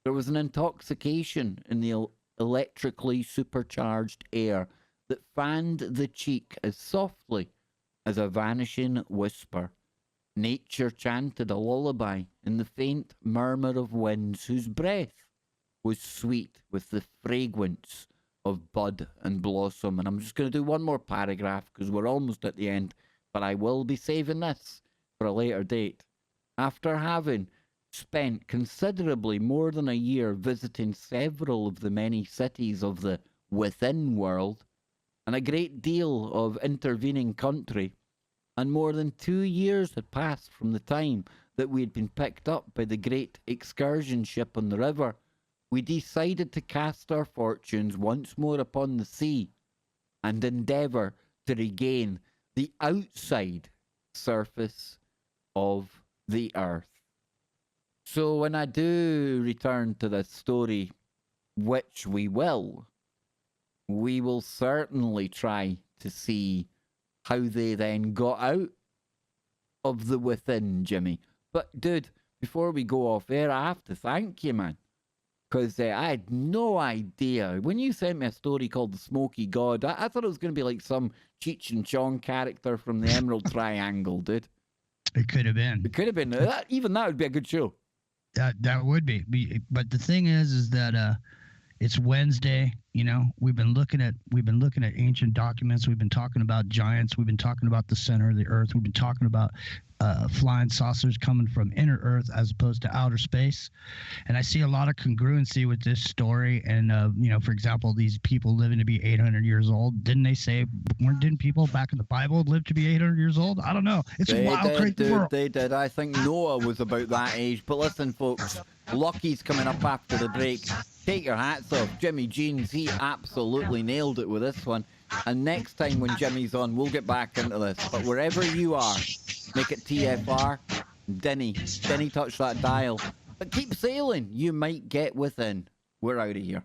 S1: There was an intoxication in the electrically supercharged air that fanned the cheek as softly as a vanishing whisper. Nature chanted a lullaby in the faint murmur of winds whose breath was sweet with the fragrance of bud and blossom. And I'm just going to do one more paragraph because we're almost at the end, but I will be saving this for a later date. After having spent considerably more than a year visiting several of the many cities of the within world, and a great deal of intervening country, and more than 2 years had passed from the time that we had been picked up by the great excursion ship on the river, we decided to cast our fortunes once more upon the sea and endeavour to regain the outside surface of the earth. So when I do return to this story, which we will certainly try to see how they then got out of the within, Jimmy. But, dude, before we go off air, I have to thank you, man. Because I had no idea. When you sent me a story called The Smokey God, I thought it was going to be like some Cheech and Chong character from the Emerald Triangle, dude.
S2: It could have been.
S1: It could have been. Even that would be a good show.
S2: That would be. But the thing is that it's Wednesday. You know, we've been looking at ancient documents. We've been talking about giants. We've been talking about the center of the earth. We've been talking about flying saucers coming from inner earth as opposed to outer space. And I see a lot of congruency with this story. And for example, these people living to be 800 years old. Didn't they say? Didn't people back in the Bible live to be 800 years old? I don't know. It's a wild, crazy world.
S1: They did. I think Noah was about that age. But listen, folks, Lucky's coming up after the break. Take your hats off. Jimmy Jeans, he absolutely nailed it with this one. And next time when Jimmy's on, we'll get back into this. But wherever you are, make it TFR. Denny, touch that dial. But keep sailing. You might get within. We're out of here.